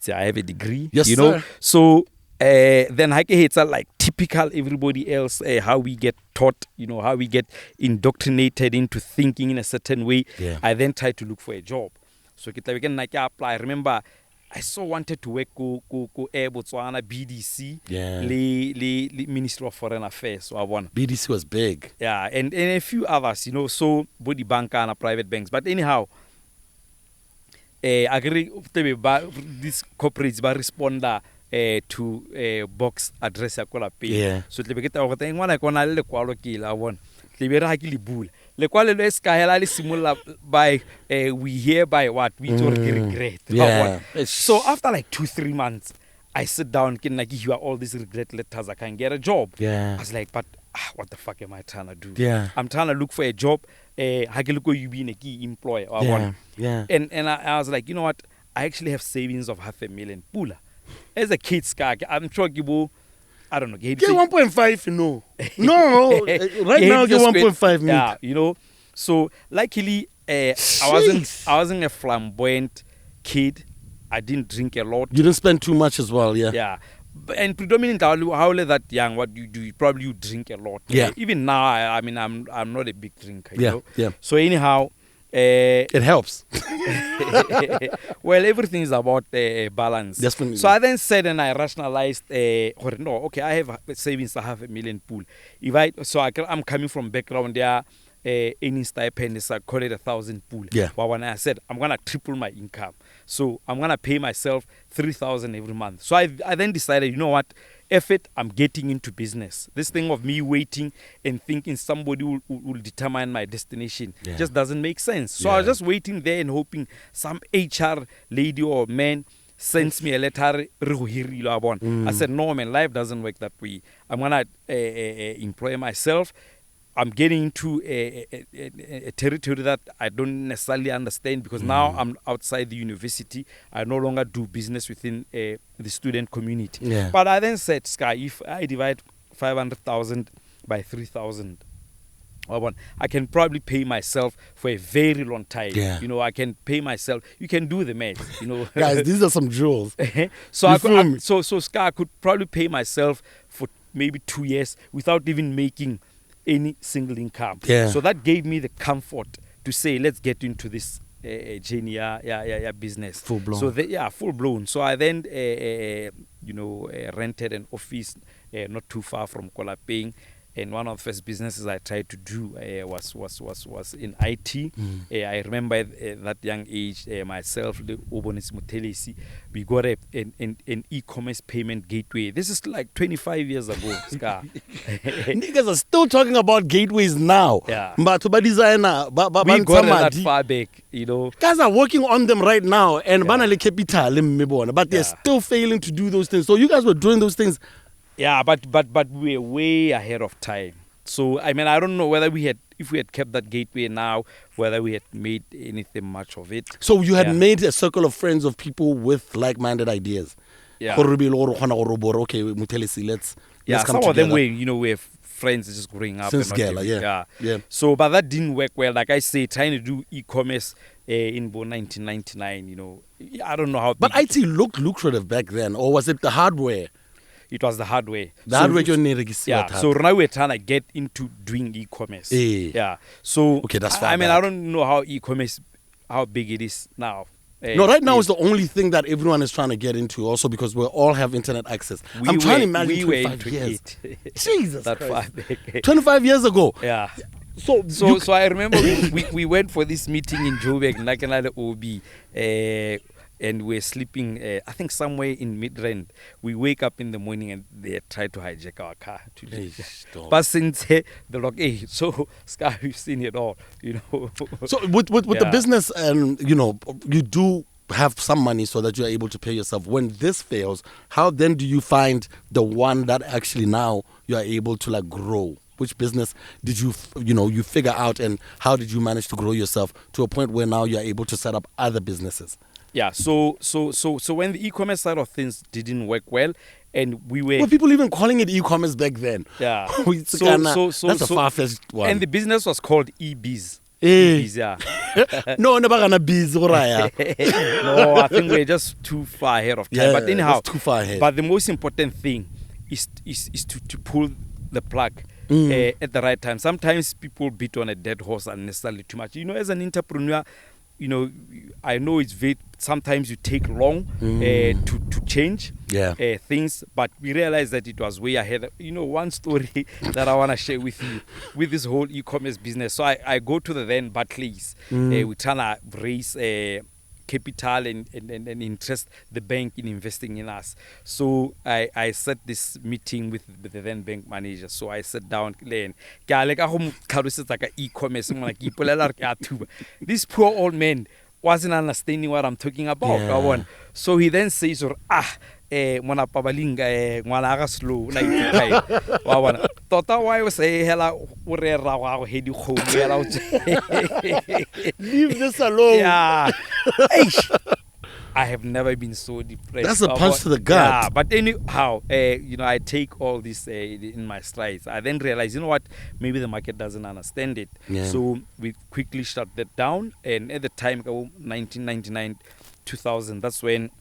have a degree.
Yes, sir.
So then it's like typical everybody else. How we get taught, how we get indoctrinated into thinking in a certain way.
Yeah.
I then try to look for a job. So I apply. I remember I so wanted to work go Air Botswana BDC, the Ministry of Foreign Affairs. So I won.
BDC was big.
Yeah, and a few others, so body banker and private banks. But anyhow, I agree. These corporates will respond to box address ya kola pay.
Yeah.
So le beketa go teng ngwana kona le kwalo ke la bona. Le bere ha ke le bula. Le kwalo le ska hela le simolla by we hereby what we regret.
Yeah.
So after like 2-3 months, I sit down can like hear all these regret letters. I can get a job.
Yeah.
I was like, but what the fuck am I trying to do?
Yeah.
I'm trying to look for a job. Hageluko you being a key employer.
Yeah.
And I was like, you know what? I actually have savings of $500,000 pula. As a kid, I'm sure you I don't know.
Get 1.5, no. Right now, get 1.5
Yeah, So luckily, I wasn't a flamboyant kid. I didn't drink a lot.
You didn't spend too much as well, yeah.
Yeah. And predominantly, how that young, what you do, probably you drink a lot.
Yeah.
Even now, I'm not a big drinker.
Yeah.
So anyhow,
it helps.
Well, everything is about balance.
Definitely.
So I then said and I rationalized, I have savings of $500,000 pool. I'm coming from background there. Any stipend is I call it 1,000 pool.
Yeah.
But when I said I'm gonna triple my income, so I'm gonna pay myself 3,000 every month. So I then decided, you know what? I'm getting into business. This thing of me waiting and thinking somebody will determine my destination just doesn't make sense. So I was just waiting there and hoping some HR lady or man sends me a letter. I said, no, man, life doesn't work that way. I'm going to employ myself. I'm getting into a territory that I don't necessarily understand because now I'm outside the university. I no longer do business within the student community.
Yeah.
But I then said, Sky, if I divide 500,000 by 3,000, I can probably pay myself for a very long time.
Yeah.
I can pay myself. You can do the math.
Guys, these are some jewels.
So Sky, I could probably pay myself for maybe 2 years without even making any single income.
Yeah.
So that gave me the comfort to say, let's get into this business.
Full blown.
So full blown. So I then rented an office not too far from Kolapeng. And one of the first businesses I tried to do was in IT. I remember at that young age, myself, the Obonis Mutelesi, we got an e-commerce payment gateway. This is like 25 years ago, Scar.
Niggas are still talking about gateways now.
Yeah.
But designer,
we got that far back,
Guys are working on them right now, and banale capital, but they're still failing to do those things. So you guys were doing those things.
Yeah, but we're way ahead of time. So I don't know whether if we had kept that gateway now, whether we had made anything much of it.
So you had made a circle of friends of people with like-minded ideas.
Yeah.
Okay, Mutelesi, let's come
some of them
together.
we have friends just growing up.
Since Gala, yeah.
So, but that didn't work well. Like I say, trying to do e-commerce in 1999, I don't know how.
But IT looked lucrative back then, or was it the hardware?
It was the hardware.
So
now we're trying to get into doing e-commerce. Yeah. So
okay, that's fine.
I don't know how e-commerce, how big it is now.
No, right now it's the only thing that everyone is trying to get into. Also because we all have internet access. I'm trying to imagine 25 years. Jesus
that
Christ.
far back.
25 years ago.
Yeah. So I remember we went for this meeting in Joburg, Nakanale OB. And we're sleeping, I think somewhere in Midrand. We wake up in the morning and they try to hijack our car today. But since the lock, so Sky, we've seen it all,
So with the business, and you do have some money so that you're able to pay yourself. When this fails, how then do you find the one that actually now you are able to like grow? Which business did you figure out, and how did you manage to grow yourself to a point where now you're able to set up other businesses?
Yeah, so when the e-commerce side of things didn't work well, and we were...
Were people even calling it e-commerce back then?
Yeah.
That's a far-fetched one.
And the business was called e-biz.
E-biz,
yeah.
No, never gonna biz, right?
No, I think we're just too far ahead of time.
Yeah,
but anyhow,
too far ahead.
But the most important thing is to pull the plug at the right time. Sometimes people beat on a dead horse unnecessarily too much. As an entrepreneur, I know it's very, sometimes you take long to change things, but we realized that it was way ahead. One story that I want to share with you with this whole e-commerce business. So I go to the then Barclays. We're trying to raise capital and interest the bank in investing in us. So I set this meeting with the then bank manager. So I sat down, e-commerce. This poor old man wasn't understanding what I'm talking about. Yeah. So he then says, mwana Pabalinga, mwana aga slow, na itikai. Tota why was hela urera wa hedi khou.
Leave this alone.
Yeah. I have never been so depressed.
That's a punch to the gut.
Yeah, but anyhow, I take all this in my strides. I then realize, what? Maybe the market doesn't understand it. Yeah. So we quickly shut that down. And at the time, 1999, 2000, that's when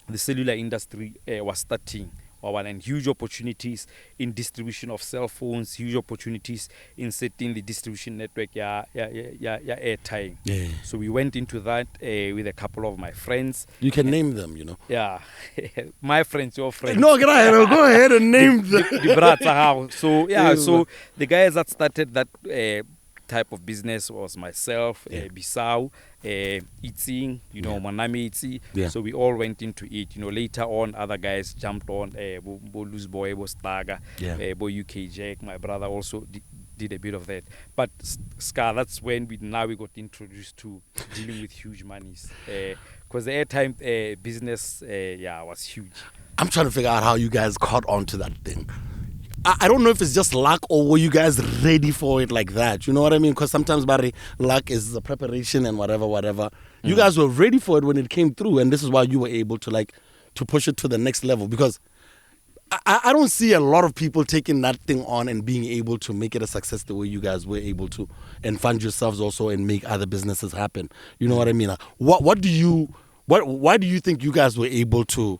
the cellular industry was starting. And huge opportunities in distribution of cell phones, huge opportunities in setting the distribution network, Airtime. Yeah. So we went into that with a couple of my friends.
You can name them,
Yeah. My friends, your friends.
No, go ahead and name them.
So the guys that started that type of business was myself, Bisau, Eating, Manami Itzi. Yeah. So we all went into it. Later on, other guys jumped on. Bo Luz Boy, Bo Staga, Bo UK Jack. My brother also did a bit of that. But Scar, that's when we got introduced to dealing with huge monies. Because the Airtime business, was huge.
I'm trying to figure out how you guys caught on to that thing. I don't know if it's just luck or were you guys ready for it like that? You know what I mean? Because sometimes, Barry, luck is the preparation and whatever. You guys were ready for it when it came through, and this is why you were able to to push it to the next level. Because I don't see a lot of people taking that thing on and being able to make it a success the way you guys were able to, and fund yourselves also and make other businesses happen. You know what I mean? Why do you think you guys were able to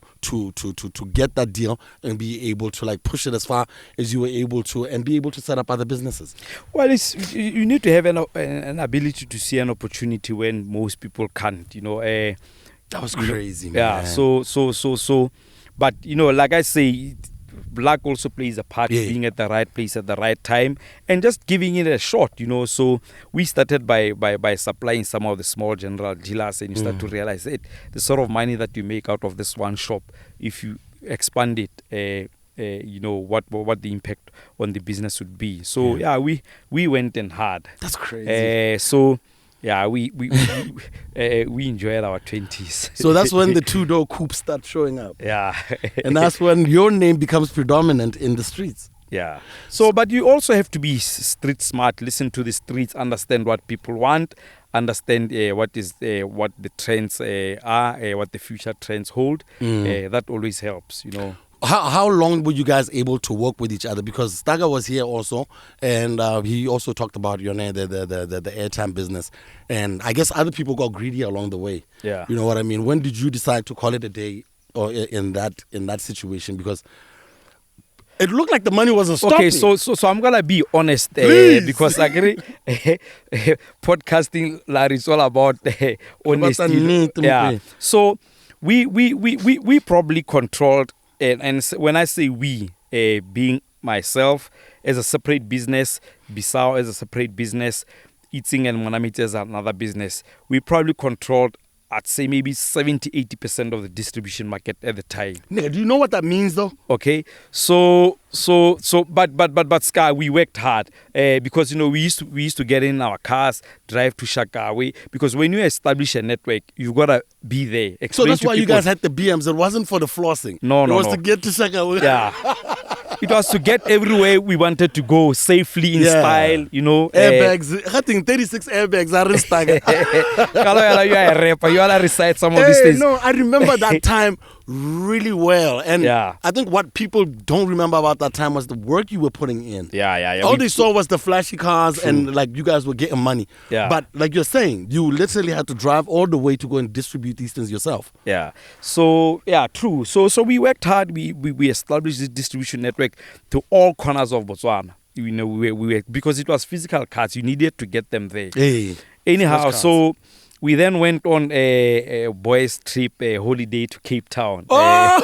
get that deal and be able to push it as far as you were able to and be able to set up other businesses?
Well, you need to have an ability to see an opportunity when most people can't.
That was crazy, man.
Yeah. So, but like I say, luck also plays a part, being at the right place at the right time and just giving it a shot, So we started by supplying some of the small general dealers, and you start to realize the sort of money that you make out of this one shop, if you expand it, what the impact on the business would be. So we went in hard.
That's crazy.
We enjoyed our 20s.
So that's when the two-door coupes start showing up.
Yeah.
And that's when your name becomes predominant in the streets.
Yeah. So, but you also have to be street smart, listen to the streets, understand what people want, understand what the trends are, what the future trends hold. That always helps,
How long were you guys able to work with each other? Because Staga was here also, and he also talked about the Airtime business. And I guess other people got greedy along the way.
Yeah.
You know what I mean? When did you decide to call it a day or in that situation? Because it looked like the money wasn't stopping.
Okay, so I'm gonna be honest, because I agree. Podcasting, Larry, is all about honesty. Yeah. So we probably controlled. And when I say we, being myself as a separate business, Bisau as a separate business, Eating and Monamite as another business, we probably controlled, I'd say maybe 70-80% of the distribution market at the time.
Nigga, do you know what that means though?
Okay, so But Scar, we worked hard because we used to get in our cars, drive to Shakawe, because when you establish a network, you gotta be there.
So that's why you guys had the BMs. It wasn't for the flossing.
No.
It was to get to Shakawe.
Yeah. It was to get everywhere we wanted to go safely in style,
Airbags. I think 36 airbags are in stagger.
You are a rapper. You want to recite some of these things.
No, I remember that time really well. And
Yeah.
I think what people don't remember about that time was the work you were putting in.
Yeah.
All they saw was the flashy cars and like you guys were getting money.
Yeah.
But like you're saying, you literally had to drive all the way to go and distribute these things yourself.
Yeah. So true. So we worked hard. We established this distribution network to all corners of Botswana. We were, because it was physical cards. You needed to get them there.
Hey.
Anyhow, so we then went on a boys' trip, a holiday to Cape Town.
I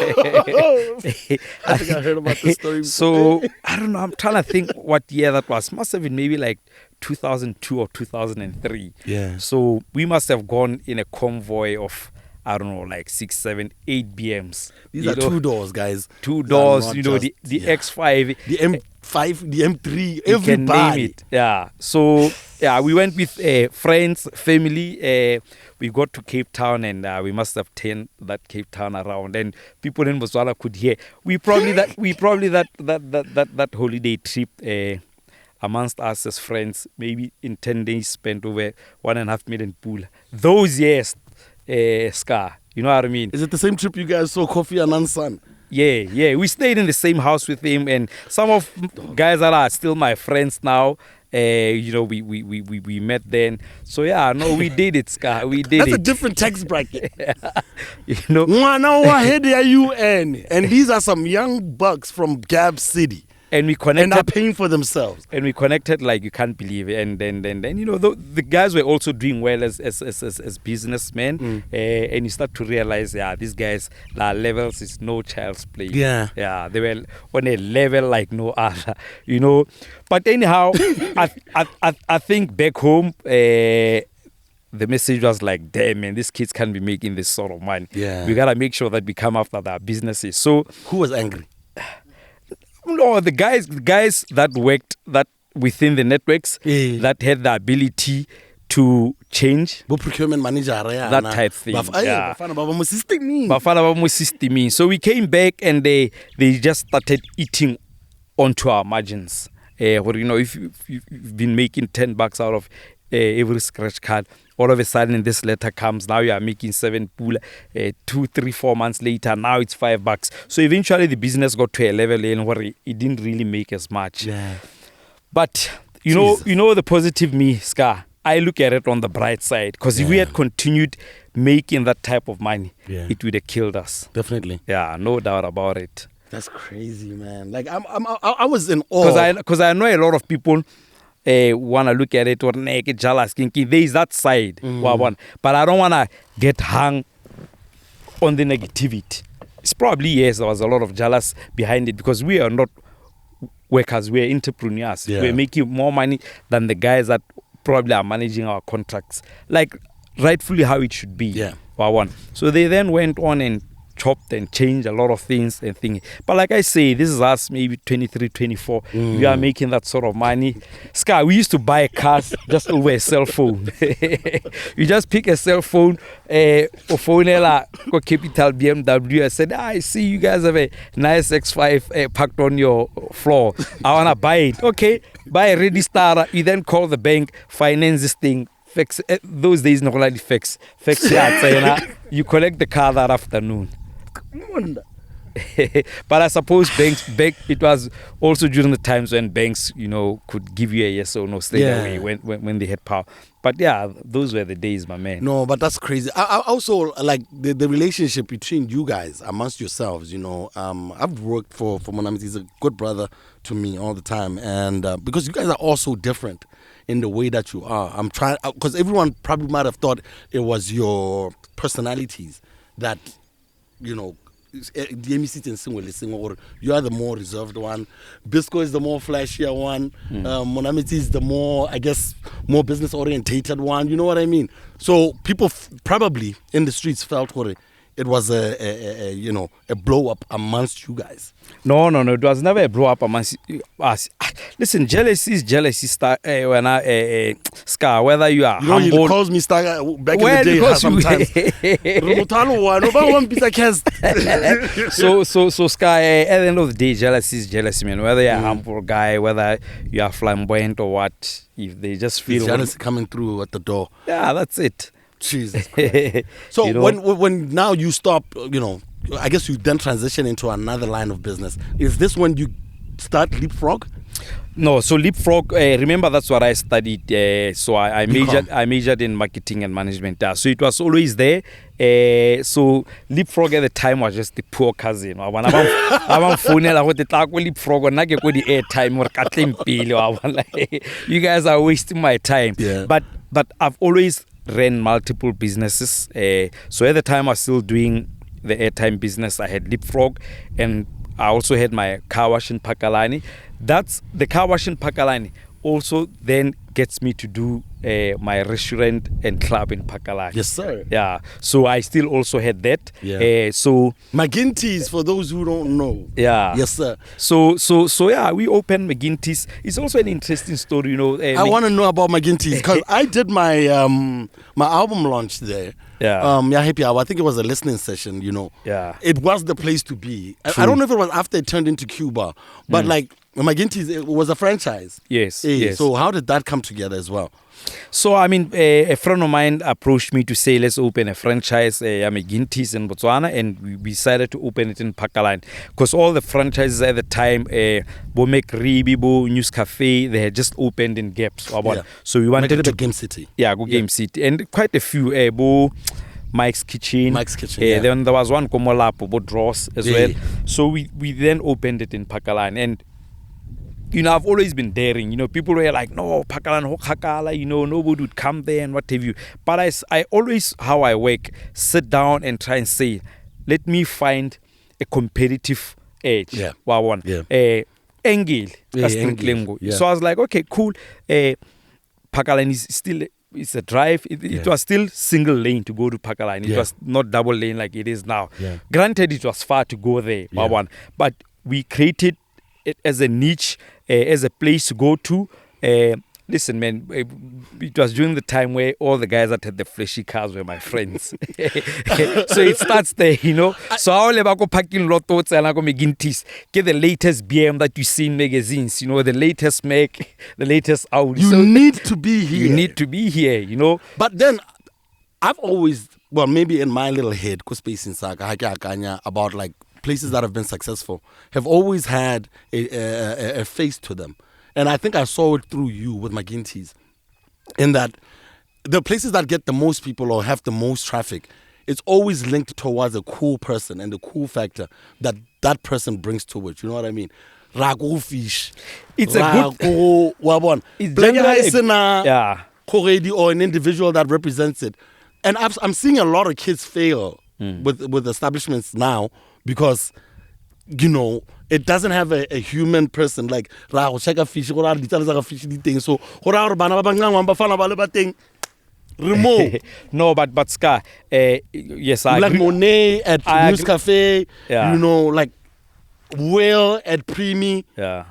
think I heard about this story.
So I don't know. I'm trying to think what year that was. Must have been maybe like 2002 or 2003.
Yeah.
So we must have gone in a convoy of, I don't know, like 6, 7, 8 BMs.
These are 2 doors, guys.
2 doors,
These
the
are not just-
X5.
The M5, the M3,
You can name
everybody.
it. Yeah. So we went with friends, family. We got to Cape Town and we must have turned that Cape Town around, and people in Botswana could hear. We probably that holiday trip. Amongst us as friends, maybe in 10 days spent over 1.5 million pool. Those years, Scar, you know what I mean?
Is it the same trip you guys saw Kofi Annan's son?
Yeah. We stayed in the same house with him, and some of guys that are still my friends now. We met then. So we did it, Scar. We did
That's
it.
a different tax bracket.
Now
Where are you in? And these are some young bucks from Gab City.
and we
And
connected.
are paying for themselves.
And we connected like you can't believe it. And then the guys were also doing well as businessmen. And you start to realize, these guys, their levels is no child's play.
Yeah.
They were on a level like no other, But anyhow, I think back home, the message was like, damn, man, these kids can't be making this sort of money.
Yeah.
We got to make sure that we come after their businesses. So
Who was angry?
no, the guys that worked that within the networks that had the ability to change
Procurement manager.
that type thing. So we came back and they just started eating onto our margins. If you've been making $10 out of every scratch card, all of a sudden this letter comes. Now you are making 7 pool. 2, 3, 4 months later, now it's $5. So eventually the business got to a level where it didn't really make as much.
Yeah.
But you know the positive me, Scar. I look at it on the bright side, because if we had continued making that type of money, it would have killed us.
Definitely.
Yeah, no doubt about it.
That's crazy, man. Like I was in awe.
Because I know a lot of people want to look at it or naked jealous thinking there is that side, but I don't want to get hung on the negativity. It's probably there was a lot of jealous behind it, because we are not workers, we are entrepreneurs. We're making more money than the guys that probably are managing our contracts, like rightfully how it should be. So they then went on and chopped and changed a lot of things and things. But like I say, this is us maybe 23, 24. We are making that sort of money. Sky, we used to buy cars just over a cell phone. You just pick a cell phone, or phone go Capital BMW. I said, I see you guys have a nice X5 packed on your floor. I want to buy it. Okay, buy a ready starter. You then call the bank, finance this thing. Fix those days, not only fix. You collect the car that afternoon. But I suppose bank, it was also during the times when banks, could give you a yes or no straight away when they had power. But those were the days, my man.
No, but that's crazy. I also like the relationship between you guys amongst yourselves. I've worked for Monamiti. He's a good brother to me all the time, and because you guys are all so different in the way that you are. I'm trying, because everyone probably might have thought it was your personalities that, the or you are the more reserved one. Bisco is the more flashier one. Monamiti is the more, I guess, more business orientated one. You know what I mean? So people probably in the streets felt for it it was a you know, a blow up amongst you guys.
No. It was never a blow up amongst us. Listen, jealousy is jealousy. Scar, whether you are humble.
He calls me Star back in the day sometimes.
So Scar, at the end of the day, jealousy is jealousy, man. Whether you're a humble guy, whether you are flamboyant or what, if they just feel
jealousy coming through at the door.
Yeah, that's it.
Jesus Christ. So you know, when now you stop, you know, I guess you then transition into another line of business. Is this when you start Leapfrog?
No, so Leapfrog, remember that's what I studied. So I majored in marketing and management. So it was always there. So Leapfrog at the time was just the poor cousin. You guys are wasting my time.
Yeah.
But I've always ran multiple businesses. So at the time I was still doing the Airtime business. I had Leapfrog, and I also had my car wash in Pakalani. That's the car wash in Pakalani also then gets me to do my restaurant and club in Pakalani.
Yes, sir.
Yeah. So I still also had that.
Yeah.
So
McGinty's, for those who don't know.
Yeah.
Yes, sir.
So yeah, we opened McGinty's. It's also an interesting story, you know.
I want to know about McGinty's because I did my my album launch there.
Yeah.
Happy Hour. I think it was a listening session, you know.
Yeah.
It was the place to be. I don't know if it was after it turned into Cuba, but like McGinty's, it was a franchise.
Yes.
So how did that come together as well?
So, I mean, a friend of mine approached me to say, let's open a franchise, McGinty's in Botswana, and we decided to open it in Pakalani. Because all the franchises at the time, Bo Ribi, Bo News Cafe, they had just opened in gaps.
Yeah.
So we wanted to...
Game City.
Yeah, Game City. And quite a few, Bo... Mike's Kitchen.
Yeah.
Then there was one Komolapo, Bo Dross as well. So we then opened it in Pakalani. And you know, I've always been daring. You know, people were like, no, Pakalan Hokakala, you know, nobody would come there and what have you. But I always, how I work, sit down and try and say, let me find a competitive edge.
Yeah.
Engel.
Yeah.
So I was like, okay, cool. Pakalan is still... It's a drive. It was still single lane to go to Pakalani. It was not double lane like it is now.
Yeah.
Granted, it was far to go there, but we created it as a niche, as a place to go to. Listen, man, it was during the time where all the guys that had the flashy cars were my friends. So it starts there, you know. So I only go parking lot and I go McGinty's, get the latest BM that you see in magazines, you know, the latest Mac, the latest Audi.
You need to be here.
You need to be here, you know.
But then I've always, well, maybe in my little head, about like places that have been successful, have always had a face to them. And I think I saw it through you with McGinty's, in that the places that get the most people or have the most traffic, it's always linked towards a cool person and the cool factor that person brings to it. You know what I mean? Rago fish.
It's a good...
It's or an individual that represents it. And I'm seeing a lot of kids fail with establishments now because... You know, it doesn't have a human person like check a fish, so
no, but Scar, yes, I
like
agree.
Monet at News Cafe,
yeah.
You know, like Will at Primi.
Yeah.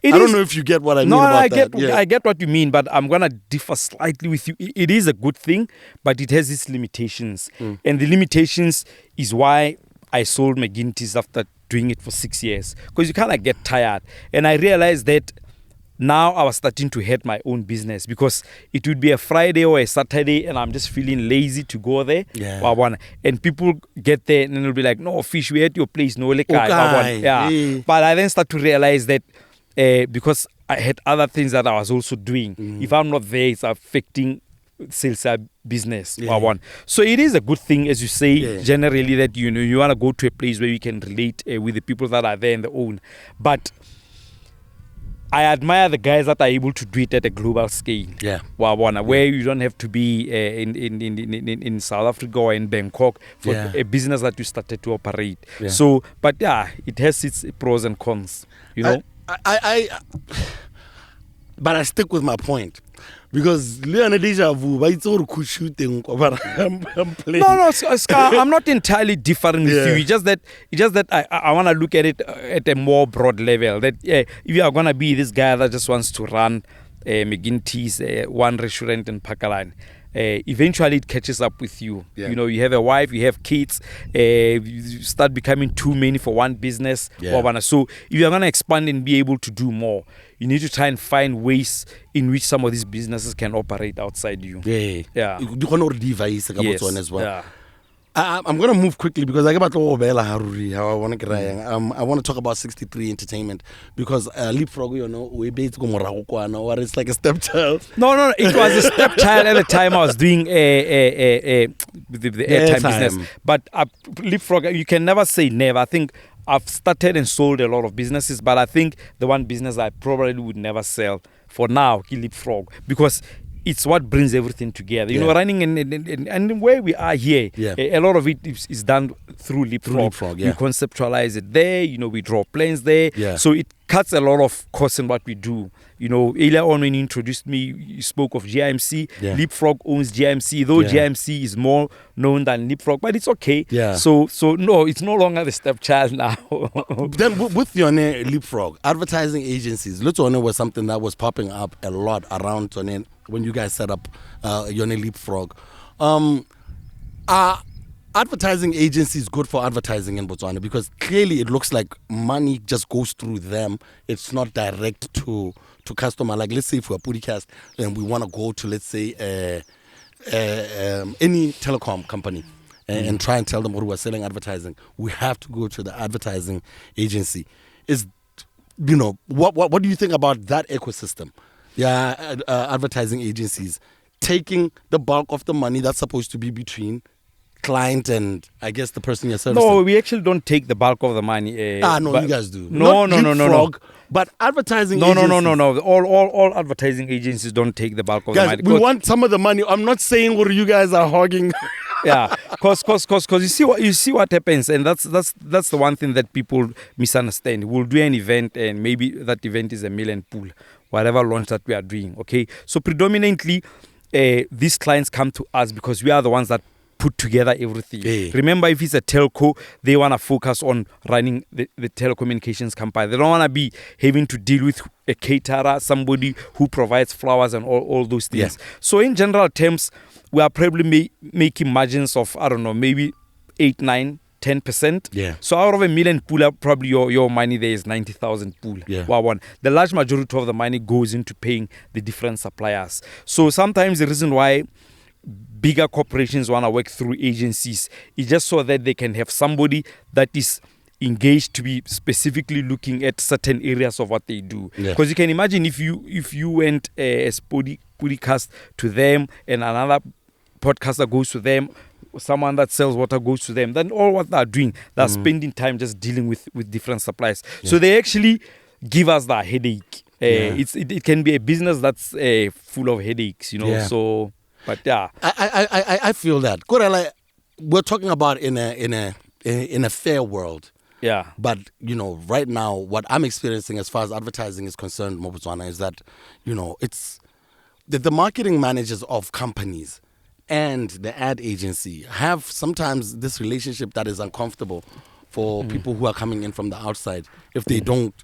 I don't know if you get what I mean about that.
I get what you mean, but I'm going to differ slightly with you. It is a good thing, but it has its limitations. And the limitations is why I sold McGinty's after doing it for 6 years, because you kind of get tired. And I realized that now I was starting to hate my own business, because it would be a Friday or a Saturday and I'm just feeling lazy to go there.
Yeah.
And people get there and they'll be like, no, Fish, we're at your place. No,
Okay.
yeah. But I then start to realize that because I had other things that I was also doing, if I'm not there, it's affecting sales business. So it is a good thing, as you say, generally, that you know you want to go to a place where you can relate with the people that are there in the own. But I admire the guys that are able to do it at a global scale. Where you don't have to be in South Africa or in Bangkok for a business that you started to operate. So, but it has its pros and cons. You know,
but I stick with my point. Because Leon deja vu, but it's all shooting. But I'm playing.
No, Scar, I'm not entirely different with you. It's just that I want to look at it at a more broad level. That if you are gonna be this guy that just wants to run McGinty's one restaurant in Pakalan, eventually it catches up with you. You know, you have a wife, you have kids, you start becoming too many for one business. So if you're going to expand and be able to do more, you need to try and find ways in which some of these businesses can operate outside you.
Yeah. You can already device as well.
Yeah.
I'm going to move quickly because I want to talk about 63 Entertainment because Leapfrog, you know, or it's like a stepchild.
No, it was a stepchild at the time I was doing the airtime business. But Leapfrog, you can never say never. I think I've started and sold a lot of businesses, but I think the one business I probably would never sell for now, Leapfrog, because it's what brings everything together. You know, running and where we are here, a lot of it is done through Leapfrog. We conceptualize it there. You know, we draw plans there. So it cuts a lot of costs in what we do. You know, earlier on when you introduced me, you spoke of GIMC. Leapfrog owns GIMC, though GIMC is more known than Leapfrog, but it's okay. So no, it's no longer the stepchild now.
Then with your name, Leapfrog, advertising agencies, Lutone was something that was popping up a lot around Tone when you guys set up your name Leapfrog. Are advertising agencies good for advertising in Botswana? Because clearly it looks like money just goes through them. It's not direct to customer. Like, let's say if we're Podicast and we want to go to, let's say, any telecom company and try and tell them what we're selling advertising, we have to go to the advertising agency. What do you think about that ecosystem? Advertising agencies taking the bulk of the money that's supposed to be between client and I guess the person you're servicing.
No, we actually don't take the bulk of the money.
You guys do.
No.
But advertising agencies.
No. All advertising agencies don't take the bulk of the money.
We want some of the money. I'm not saying what you guys are hogging.
Cause you see what happens, and that's the one thing that people misunderstand. We'll do an event, and maybe that event is a million pool, whatever launch that we are doing. Okay, so predominantly, these clients come to us because we are the ones that put together everything. Remember, if it's a telco, they want to focus on running the telecommunications company. They don't want to be having to deal with a caterer, somebody who provides flowers and all those things. So in general terms, we are probably making margins of, I don't know, maybe 8, 9, 10%. So out of a million pool, probably your money there is 90,000 pool. The large majority of the money goes into paying the different suppliers. So sometimes the reason why bigger corporations want to work through agencies is just so that they can have somebody that is engaged to be specifically looking at certain areas of what they do. Because you can imagine if you went as PODI-CAST to them and another podcaster goes to them, someone that sells water goes to them, then all what they're doing, they're spending time just dealing with different suppliers. So they actually give us that headache. It can be a business that's full of headaches, you know. So. But
I feel that. We're talking about in a fair world. But right now, what I'm experiencing as far as advertising is concerned, Botswana, is that it's the marketing managers of companies and the ad agency have sometimes this relationship that is uncomfortable for people who are coming in from the outside. If they don't.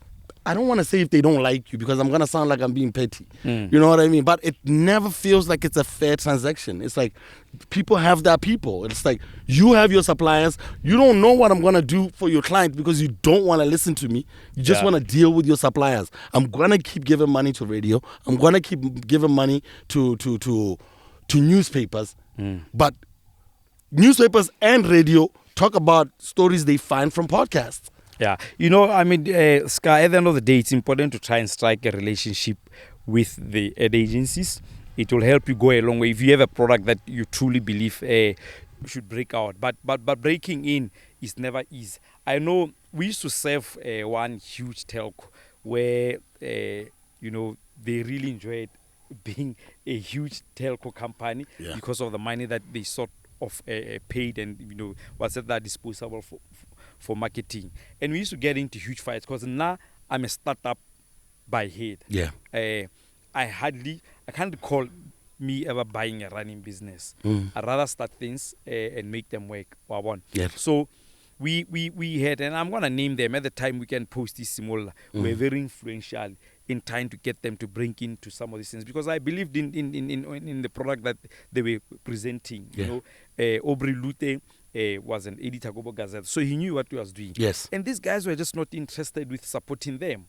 I don't want to say if they don't like you because I'm going to sound like I'm being petty. You know what I mean? But it never feels like it's a fair transaction. It's like people have their people. It's like you have your suppliers. You don't know what I'm going to do for your client because you don't want to listen to me. You just want to deal with your suppliers. I'm going to keep giving money to radio. I'm going to keep giving money to newspapers. But newspapers and radio talk about stories they find from podcasts.
Scar, at the end of the day, it's important to try and strike a relationship with the ad agencies. It will help you go a long way. If you have a product that you truly believe should break out. But breaking in is never easy. I know we used to serve one huge telco where, they really enjoyed being a huge telco company because of the money that they sort of paid and, was at that disposable for marketing. And we used to get into huge fights because now I'm a startup by head. I can't recall me ever buying a running business. I'd rather start things and make them work.
Yeah.
So we had, and I'm gonna name them at the time. We can post this similar. We're very influential in trying to get them to bring into some of these things, because I believed in the product that they were presenting.
Yeah.
You know, Aubrey Lute was an editor of Gazette, so he knew what he was doing.
Yes.
And these guys were just not interested with supporting them.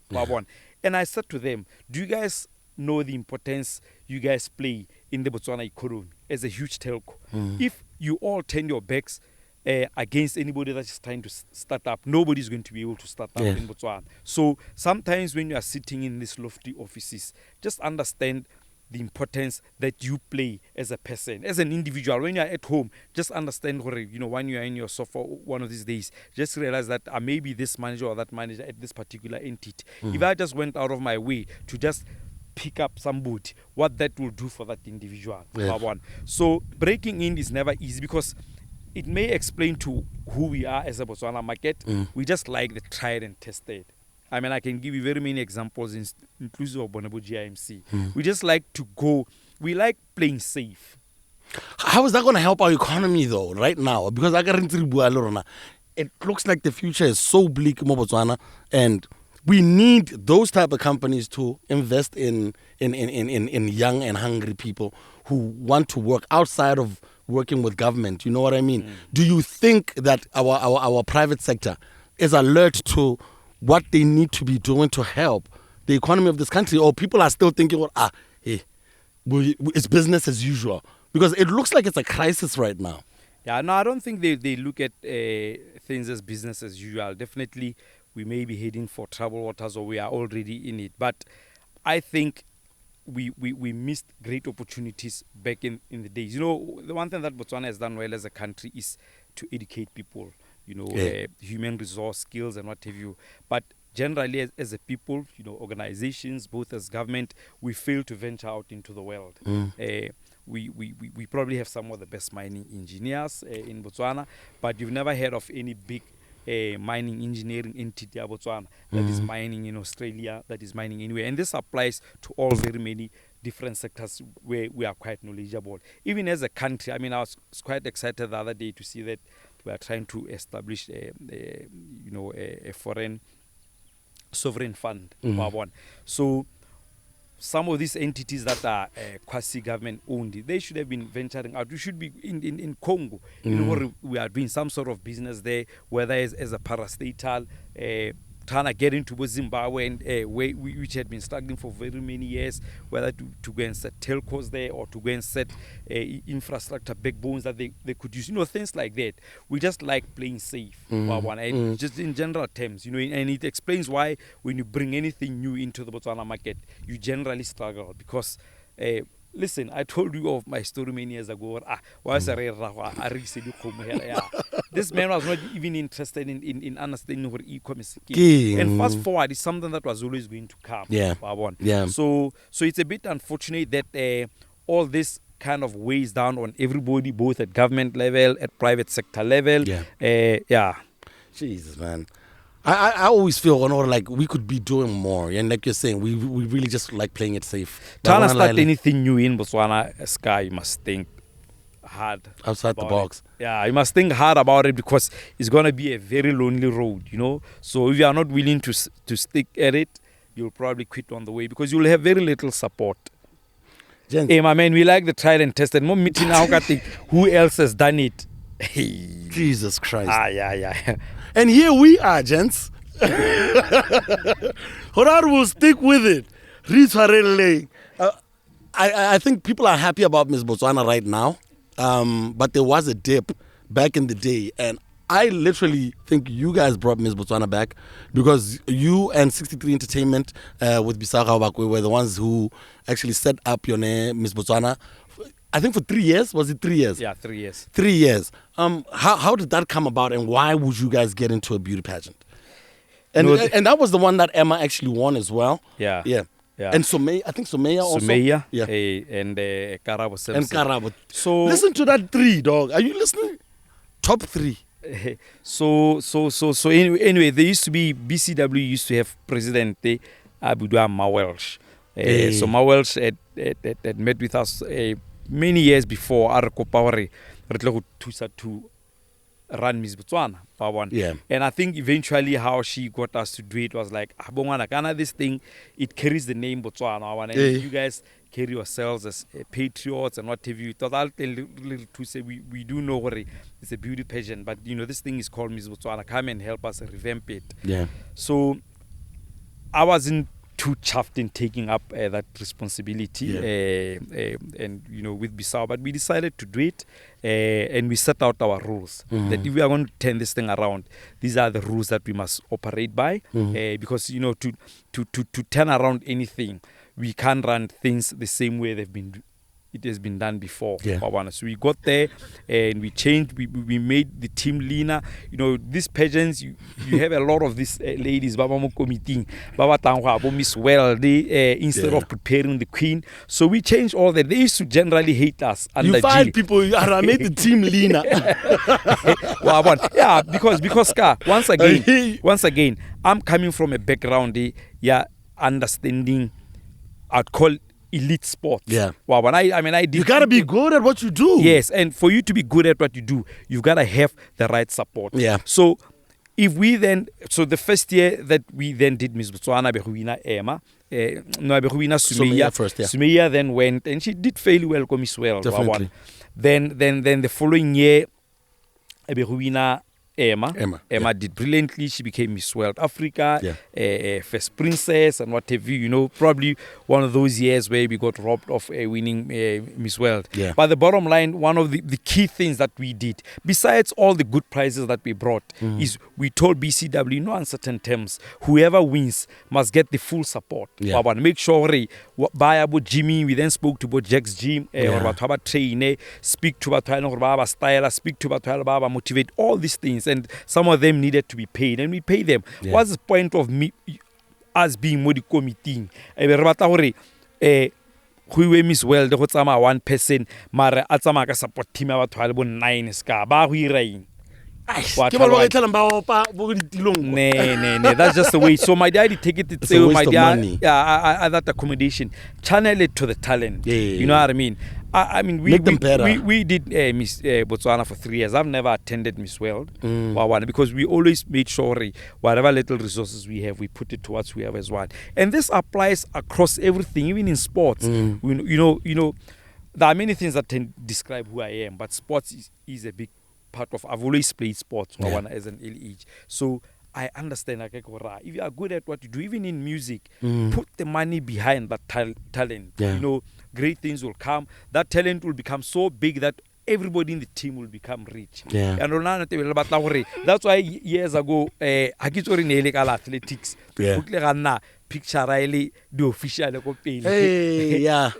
And I said to them, do you guys know the importance you guys play in the Botswana economy as a huge telco? If you all turn your backs against anybody that is trying to start up, nobody's going to be able to start up in Botswana. So sometimes when you are sitting in these lofty offices, just understand the importance that you play as a person, as an individual. When you are at home, just understand, you know, when you are in your sofa one of these days, just realize that maybe this manager or that manager at this particular entity, if I just went out of my way to just pick up somebody, what that will do for that individual. So breaking in is never easy, because it may explain to who we are as a Botswana market. We just like the tried and tested. I mean, I can give you very many examples, inclusive of Bonobo GIMC. We just like to go, we like playing safe.
How is that going to help our economy, though, right now? Because it looks like the future is so bleak in Botswana, and we need those type of companies to invest in young and hungry people who want to work outside of working with government. You know what I mean? Do you think that our private sector is alert to what they need to be doing to help the economy of this country, or people are still thinking, well, it's business as usual? Because it looks like it's a crisis right now.
Yeah, no, I don't think they look at things as business as usual. Definitely, we may be heading for troubled waters, or we are already in it. But I think we missed great opportunities back in the days. You know, the one thing that Botswana has done well as a country is to educate people, you know, human resource skills and what have you. But generally, as a people, you know, organizations, both as government, we fail to venture out into the world. We probably have some of the best mining engineers in Botswana, but you've never heard of any big mining engineering entity in Botswana that is mining in Australia, that is mining anywhere. And this applies to all very many different sectors where we are quite knowledgeable. Even as a country, I mean, I was quite excited the other day to see that we are trying to establish a foreign sovereign fund. So some of these entities that are quasi-government owned, they should have been venturing out. We should be in Congo. You know, we are doing some sort of business there, whether as a parastatal, trying to get into Zimbabwe, and which had been struggling for very many years, whether to go and set telcos there or to go and set infrastructure backbones that they could use. You know, things like that. We just like playing safe. And just in general terms, you know, and it explains why when you bring anything new into the Botswana market, you generally struggle, because listen, I told you of my story many years ago. This man was not even interested in understanding what e-commerce is. And fast forward, it's something that was always going to come. So it's a bit unfortunate that all this kind of weighs down on everybody, both at government level, at private sector level.
Jesus, man. I always feel, you know, like we could be doing more. And like you're saying, we really just like playing it safe.
Trying to start anything new in Botswana, Sky, you must think hard.
Outside the box.
Yeah, you must think hard about it, because it's going to be a very lonely road, you know. So if you are not willing to stick at it, you'll probably quit on the way, because you'll have very little support. Hey, my man, we like the tried and tested. More meeting now, who else has done it?
Jesus Christ.
Yeah.
And here we are, gents. Horar will stick with it. I think people are happy about Miss Botswana right now. But there was a dip back in the day. And I literally think you guys brought Miss Botswana back, because you and 63 Entertainment with Bisau were the ones who actually set up your name, Miss Botswana. I think for 3 years. Was it 3 years?
Yeah, 3 years.
3 years. How did that come about, and why would you guys get into a beauty pageant? And that was the one that Emma actually won as well.
Yeah.
And Someya also.
Someya. Yeah. And Karabo.
And Karabo. So listen to that 3, dog. Are you listening? Top 3.
So anyway, there used to be BCW used to have President Abudua Welsh. So my Welsh had met with us many years before. Our Kopawari, to run Miss Botswana.
Yeah.
And I think eventually how she got us to do it was like, this thing, it carries the name Botswana. And you guys carry yourselves as patriots and what have you. To say we do know what it's a beauty pageant, but this thing is called Miss Botswana. Come and help us revamp it.
Yeah.
So I wasn't too chuffed in taking up that responsibility and with Bisau, but we decided to do it and we set out our rules that if we are going to turn this thing around, these are the rules that we must operate by because to turn around anything, we can't run things the same way it has been done before.
Yeah.
So we got there and we changed. We made the team leaner. These pageants, you have a lot of these ladies, Baba mo committing, Baba Tangwa, Miss World, instead of preparing the queen. So we changed all that. They used to generally hate us.
You find people, I made the team leaner.
Yeah, because once again, I'm coming from a background, understanding, I'd call elite sports.
Yeah.
I did.
You gotta be good at what you do.
Yes, and for you to be good at what you do, you've gotta have the right support.
Yeah.
So if we then, the first year that we then did Miss Botswana, Behuina Emma, Behuina Sumeya
first, yeah.
Sumeya then went and she did fairly well, Miss World.
Definitely.
Then the following year, Behuina Emma did brilliantly. She became Miss World Africa, first princess, and what have you. Probably one of those years where we got robbed of winning Miss World.
Yeah.
But the bottom line, one of the key things that we did, besides all the good prizes that we brought, is we told BCW, no uncertain terms, whoever wins must get the full support.
Yeah.
Make sure by about Jimmy, we then spoke to about Jack's gym, or about train, speak to about style, speak to about motivate, all these things. And some of them needed to be paid, and we pay them.
Yeah.
What's the point of us being more the committee? Who we Miss World, the Hotsama 1 person, Mara Atsama support team about 9 ska, ba we rain. That's just the way. So my daddy take it to say, my dad, that accommodation, channel it to the talent.
Yeah.
You know what I mean?
Make them better.
We did Miss Botswana for 3 years. I've never attended Miss World, because we always made sure whatever little resources we have, we put it towards whoever is one. And this applies across everything, even in sports. There are many things that can describe who I am, but sports is a big part of. I've always played sports as an early age, so I understand. If you are good at what you do, even in music, put the money behind that talent.
Yeah.
Great things will come. That talent will become so big that everybody in the team will become rich.
Yeah.
And that's why years ago, athletics.
Yeah.
Picture the official.
Hey, yeah.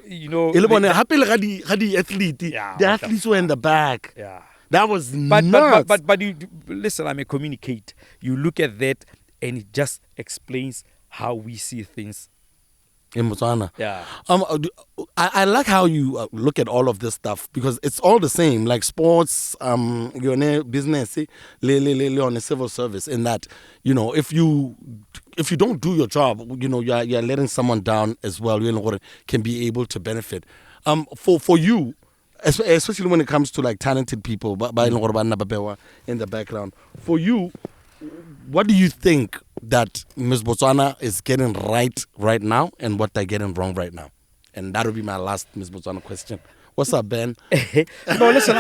The athletes were in the back.
Yeah.
That was nuts.
But you listen, I'm a communicator. You look at that and it just explains how we see things
in Botswana.
Yeah.
I like how you look at all of this stuff because it's all the same, like sports, your business, on a civil service. In that, if you don't do your job, you're letting someone down as well. Can be able to benefit. For you, especially when it comes to like talented people, in the background. For you, what do you think that Ms. Botswana is getting right now and what they're getting wrong right now? And that'll be my last Ms. Botswana question. What's up, Ben?
No, listen,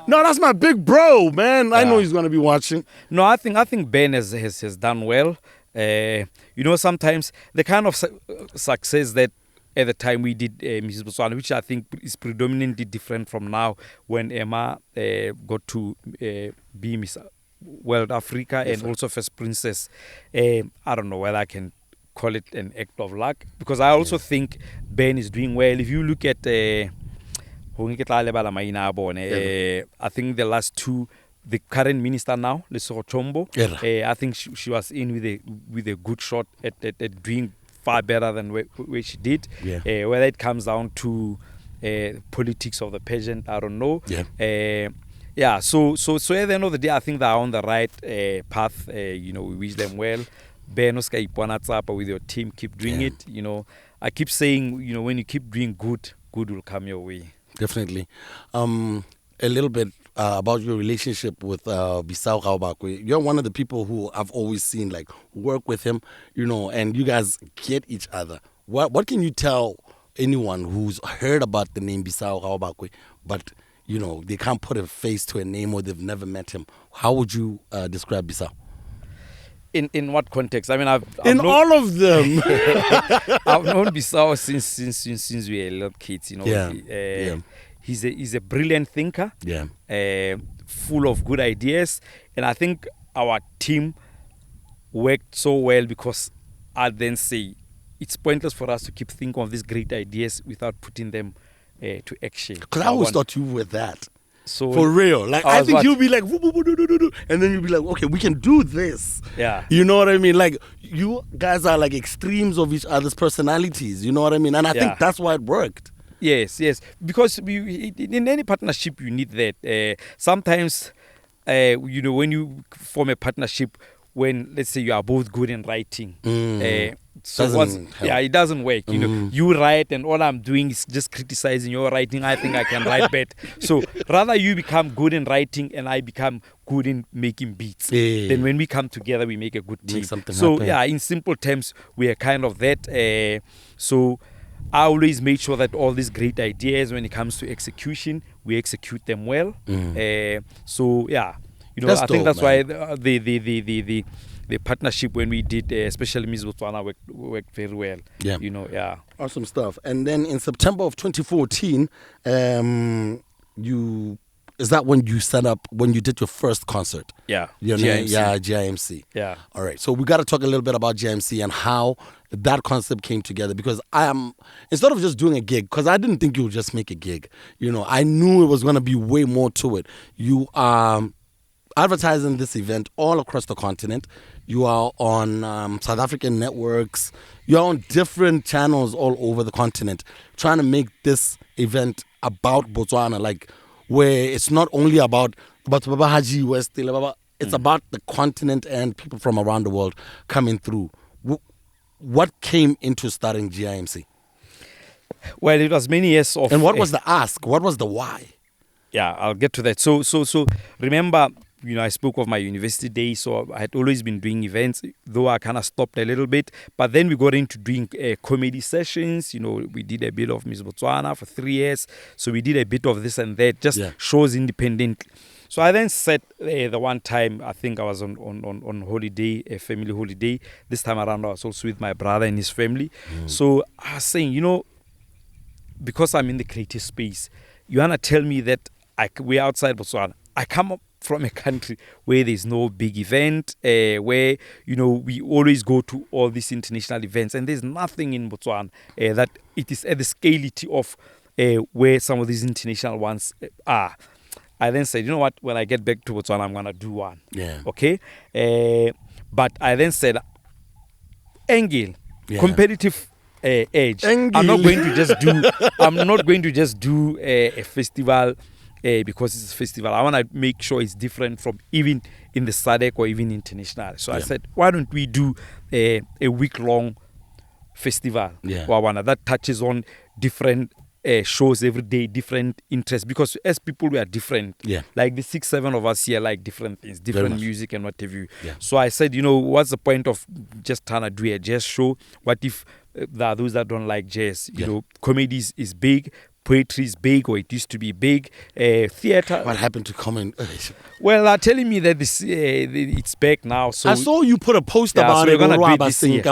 no, that's my big bro, man. I know he's going to be watching.
No, I think Ben has done well. Sometimes the kind of success that at the time we did Mrs. Botswana, which I think is predominantly different from now when Emma got to be Miss World Africa and also First Princess. I don't know whether I can call it an act of luck because I also think Ben is doing well. If you look at I think the last two, the current minister now, Lesotho Chombo, I think she was in with a good shot at doing far better than where she did.
Yeah.
Whether it comes down to politics of the pageant, I don't know.
Yeah.
So at the end of the day, I think they're on the right path. We wish them well. with your team, keep doing it. I keep saying, when you keep doing good will come your way.
Definitely. A little bit about your relationship with Bisau Gaobakwe. You're one of the people who I've always seen work with him, and you guys get each other. What can you tell anyone who's heard about the name Bisau Gaobakwe, but they can't put a face to a name or they've never met him? How would you describe Bisau?
In what context? I mean, I've
all of them.
I've known Bisau since we were little kids. He's a brilliant thinker.
Yeah.
Full of good ideas, and I think our team worked so well because I then say it's pointless for us to keep thinking of these great ideas without putting them to action.
Because I always thought you were that.
So
for real, I think you'll be like, and then you'll be like, okay, we can do this.
Yeah,
you know what I mean? You guys are extremes of each other's personalities. You know what I mean? And I think that's why it worked.
Yes, because in any partnership you need that. Sometimes, when you form a partnership, when let's say you are both good in writing, it doesn't work. You write and all I'm doing is just criticizing your writing. I think I can write better. So rather you become good in writing and I become good in making beats. Then when we come together, we make a good team. So happen. In simple terms, we are kind of that. So I always make sure that all these great ideas, when it comes to execution, we execute them well. I think that's why the partnership when we did, especially Miss Botswana, worked very well.
Yeah. Awesome stuff. And then in September of 2014, is that when you did your first concert?
Yeah.
GIMC. GIMC.
Yeah.
All right. So we got to talk a little bit about GIMC and how that concept came together, because instead of just doing a gig, because I didn't think you would just make a gig. I knew it was going to be way more to it. You are advertising this event all across the continent. You are on South African networks. You're on different channels all over the continent, trying to make this event about Botswana, where it's not only about Haji West, it's about the continent and people from around the world coming through. What came into starting GIMC?
Well, it was many years of...
And what was the ask? What was the why?
Yeah, I'll get to that. So remember, I spoke of my university days, so I had always been doing events, though I kind of stopped a little bit. But then we got into doing comedy sessions. We did a bit of Miss Botswana for 3 years. So we did a bit of this and that, just shows independently. So I then said the one time, I think I was on holiday, a family holiday. This time around, I was also with my brother and his family. So I was saying, because I'm in the creative space, you want to tell me that we're outside Botswana. I come up from a country where there's no big event, where, we always go to all these international events, and there's nothing in Botswana that it is at the scality of where some of these international ones are. I then said, you know what, when I get back to Botswana, I'm going to do one.
Yeah.
Okay? But I then said, competitive edge. I'm not going to just do a festival because it's a festival. I want to make sure it's different from even in the SADC or even international. So I said, why don't we do a week-long festival that touches on different shows every day, different interests, because as people we are different. Like the 6-7 of us here like different things, different music and what have you. So I said, what's the point of just trying to do a jazz show? What if there are those that don't like jazz? Comedy is big, poetry is big, or it used to be big. Theater.
What happened to comedy?
Well, they're telling me that it's back now. So
I saw you put a post about it.
We're gonna do it this year.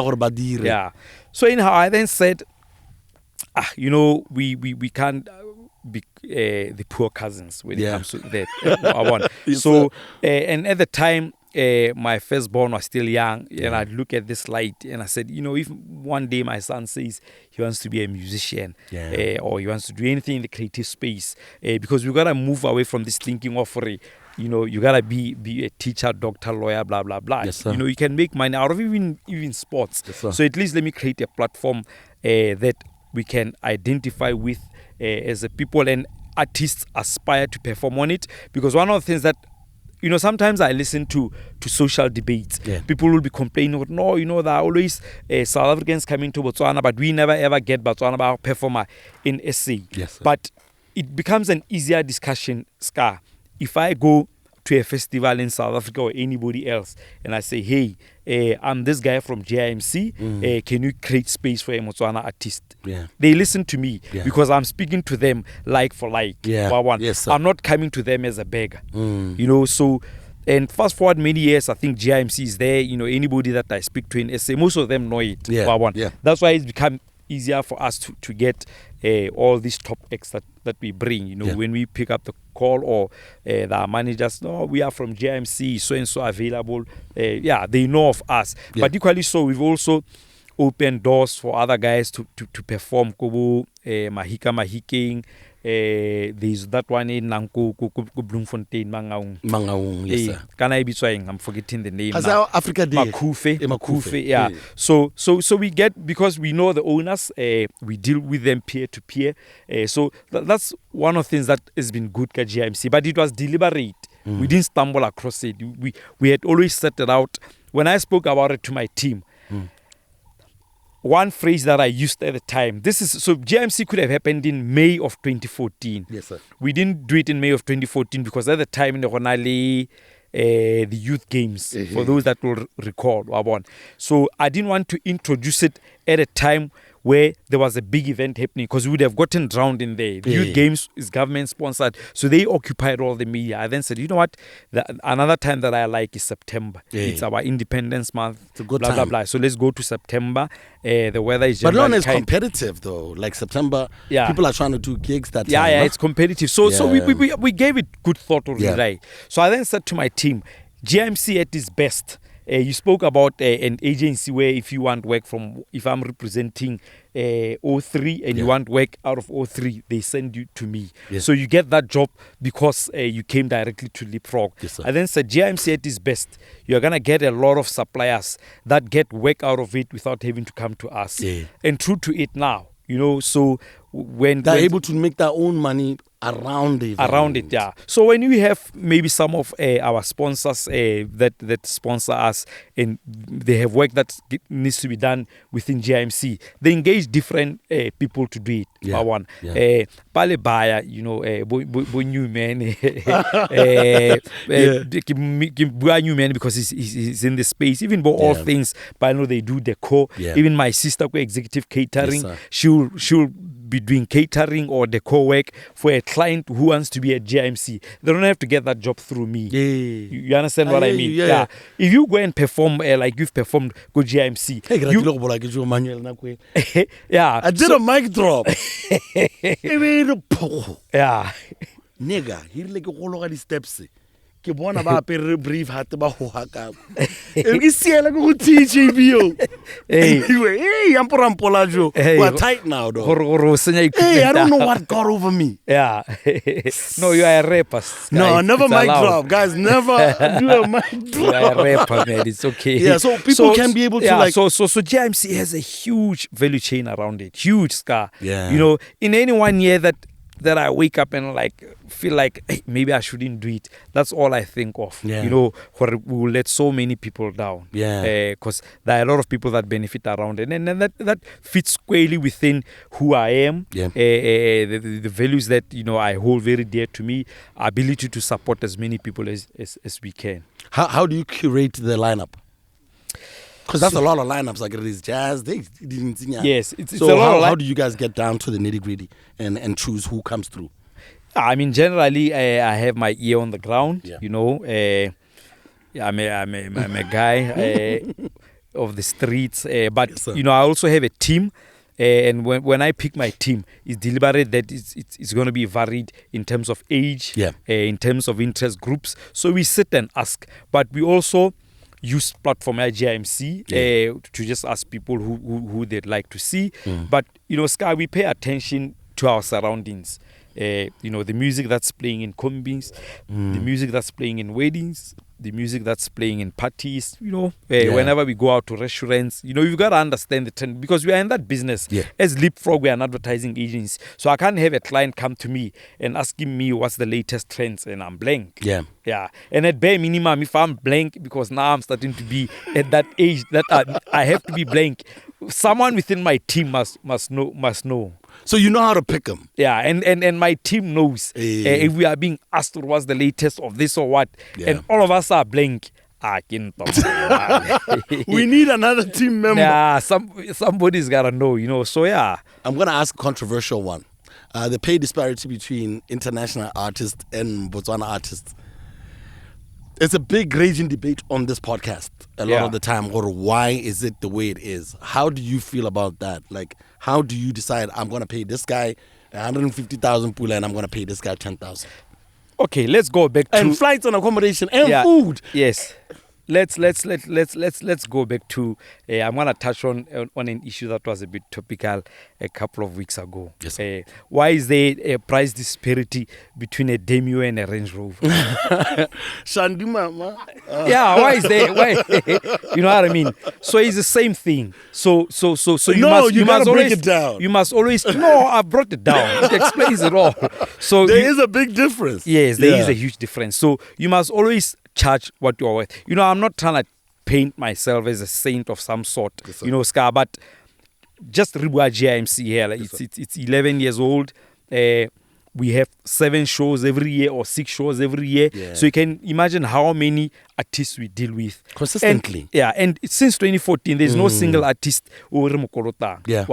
Yeah. So anyhow, I then said, we can't be the poor cousins when it comes to that. So, and at the time, my firstborn was still young, and I'd look at this light and I said, if one day my son says he wants to be a musician or he wants to do anything in the creative space, because we've got to move away from this thinking of, you got to be a teacher, doctor, lawyer, blah, blah, blah.
Yes, sir.
You can make money out of even sports.
Yes,
so at least let me create a platform that we can identify with as a people, and artists aspire to perform on it, because one of the things that sometimes I listen to social debates.
Yeah.
People will be complaining, no, there are always South Africans coming to Botswana, but we never ever get Botswana performer in SA.
Yes, sir.
But it becomes an easier discussion, Scar. If I go to a festival in South Africa or anybody else, and I say, hey, I'm this guy from GIMC, can you create space for a Botswana artist?
Yeah.
They listen to me
Yeah.
because I'm speaking to them like for like.
Yeah.
One.
Yes, sir.
I'm not coming to them as a beggar. So, and fast forward many years, I think GIMC is there. Anybody that I speak to in SA, most of them know it.
Yeah.
One.
Yeah.
That's why it's become easier for us to get all these top acts that we bring.
Yeah.
When we pick up the call or the managers, no, we are from GIMC, so and so available. They know of us.
Yeah.
But equally so, we've also opened doors for other guys to perform. Kobo, Mahika Mahiking. There's that one in Nanko, Bloemfontein,
Mangaung, yes, sir.
Can I be trying? I'm forgetting the name.
Has
now.
our Africa Day?
Makufe, yeah. So we get, because we know the owners, we deal with them peer to peer. So that's one of the things that has been good at GIMC, but it was deliberate. We didn't stumble across it. We had always set it out. When I spoke about it to my team, one phrase that I used at the time, so GIMC could have happened in May of 2014.
Yes, sir.
We didn't do it in May of 2014 because at the time in the Ronale, the youth games, for those that will recall. So I didn't want to introduce it at a time where there was a big event happening, because we would have gotten drowned in there. The youth games is government sponsored, so they occupied all the media. I then said, you know what, another time that I like is September. It's our Independence Month.
It's a good
blah,
time.
blah, blah. So let's go to September. The weather is
But
generally
Lon is
kind.
competitive though. Like September,
Yeah.
people are trying to do gigs that time.
Yeah,
huh?
it's competitive. So we gave it good thought already.
Yeah.
Right? So I then said to my team, GIMC at its best. You spoke about an agency where if I'm representing 03 and you want work out of 03, they send you to me.
Yes.
So you get that job because you came directly to Leapfrog.
Yes, sir.
I then said, GIMC at its best, you're going to get a lot of suppliers that get work out of it without having to come to us.
Yeah.
And true to it now, so when
They're able to make their own money around the event.
around it, yeah. So when we have maybe some of our sponsors that sponsor us, and they have work that needs to be done within GIMC, they engage different people to do it.
Yeah.
One,
Yeah.
Pale Baya, new man, new man, because he's in the space. Even for all things, but I know they do decor.
Yeah.
Even my sister, executive catering,
Yes,
she'll be doing catering or decor work for a client who wants to be at GIMC. They don't have to get that job through me.
Yeah.
You understand what I mean?
Yeah.
If you go and perform like you've performed, go GIMC. Yeah.
I did a mic drop.
Yeah.
Nigga, he like all the steps. Ke bona ba apere brief hat ba ho haka. E siela go teach you. Hey, I'm pola jo. We're tight now though. Hey, I don't know what got over me.
Yeah. No, you are a rapper.
No, never
It's
mic
allowed.
drop. Guys, never do a mic
You are a
drop.
rapper, man. It's okay.
Yeah, so people can be able to like.
So GIMC has a huge value chain around it. Huge, Scar.
Yeah.
In any 1 year that I wake up and feel like, hey, maybe I shouldn't do it. That's all I think of.
Yeah.
Where we will let so many people down.
Yeah.
Because there are a lot of people that benefit around it, and that fits squarely within who I am.
Yeah.
The values that I hold very dear to me. Ability to support as many people as we can.
How do you curate the lineup? Because that's a lot of lineups. Like it is jazz. They didn't sing.
Yes, it's
so
a lot.
how do you guys get down to the nitty gritty and choose who comes through?
I mean, generally, I have my ear on the ground.
Yeah.
I'm a guy of the streets. But
Yes, sir.
I also have a team. And when I pick my team, it's deliberate that it's going to be varied in terms of age, in terms of interest groups. So we sit and ask, but we also use platform like GIMC to just ask people who they'd like to see. But Sky, we pay attention to our surroundings. The music that's playing in combis, the music that's playing in weddings, the music that's playing in parties, whenever we go out to restaurants, you've got to understand the trend because we are in that business.
Yeah.
As Leapfrog, we are an advertising agency. So I can't have a client come to me and asking me what's the latest trends and I'm blank.
Yeah.
Yeah. And at bare minimum, if I'm blank, because now I'm starting to be at that age that I have to be blank, someone within my team must know.
So you know how to pick them.
Yeah, and my team knows if we are being asked what's the latest of this or what, and all of us are blank.
We need another team member.
Yeah, somebody's gotta know, So yeah,
I'm gonna ask a controversial one. The pay disparity between international artists and Botswana artists. It's a big raging debate on this podcast a lot of the time. Or why is it the way it is? How do you feel about that? Like, how do you decide I'm going to pay this guy 150,000 pula and I'm going to pay this guy 10,000?
Okay, let's go back to
and flights and accommodation and food.
Yes. Let's go back to. I'm gonna touch on an issue that was a bit topical a couple of weeks ago.
Yes.
Why is there a price disparity between a Demio and a Range Rover?
Shandy mama.
Yeah, why is there? Why? You know what I mean? So it's the same thing. So you must
break
always
it down.
You must always. No, I brought it down. It explains it all. So
there is a big difference.
Yes, there is a huge difference. So you must always charge what you're worth. I'm not trying to paint myself as a saint of some sort, Scar, but just Ribwa GIMC here. Like it's 11 years old. We have 7 shows every year or 6 shows every year.
Yeah.
So you can imagine how many artists we deal with.
Consistently.
And since 2014, there's no single artist who
Yeah.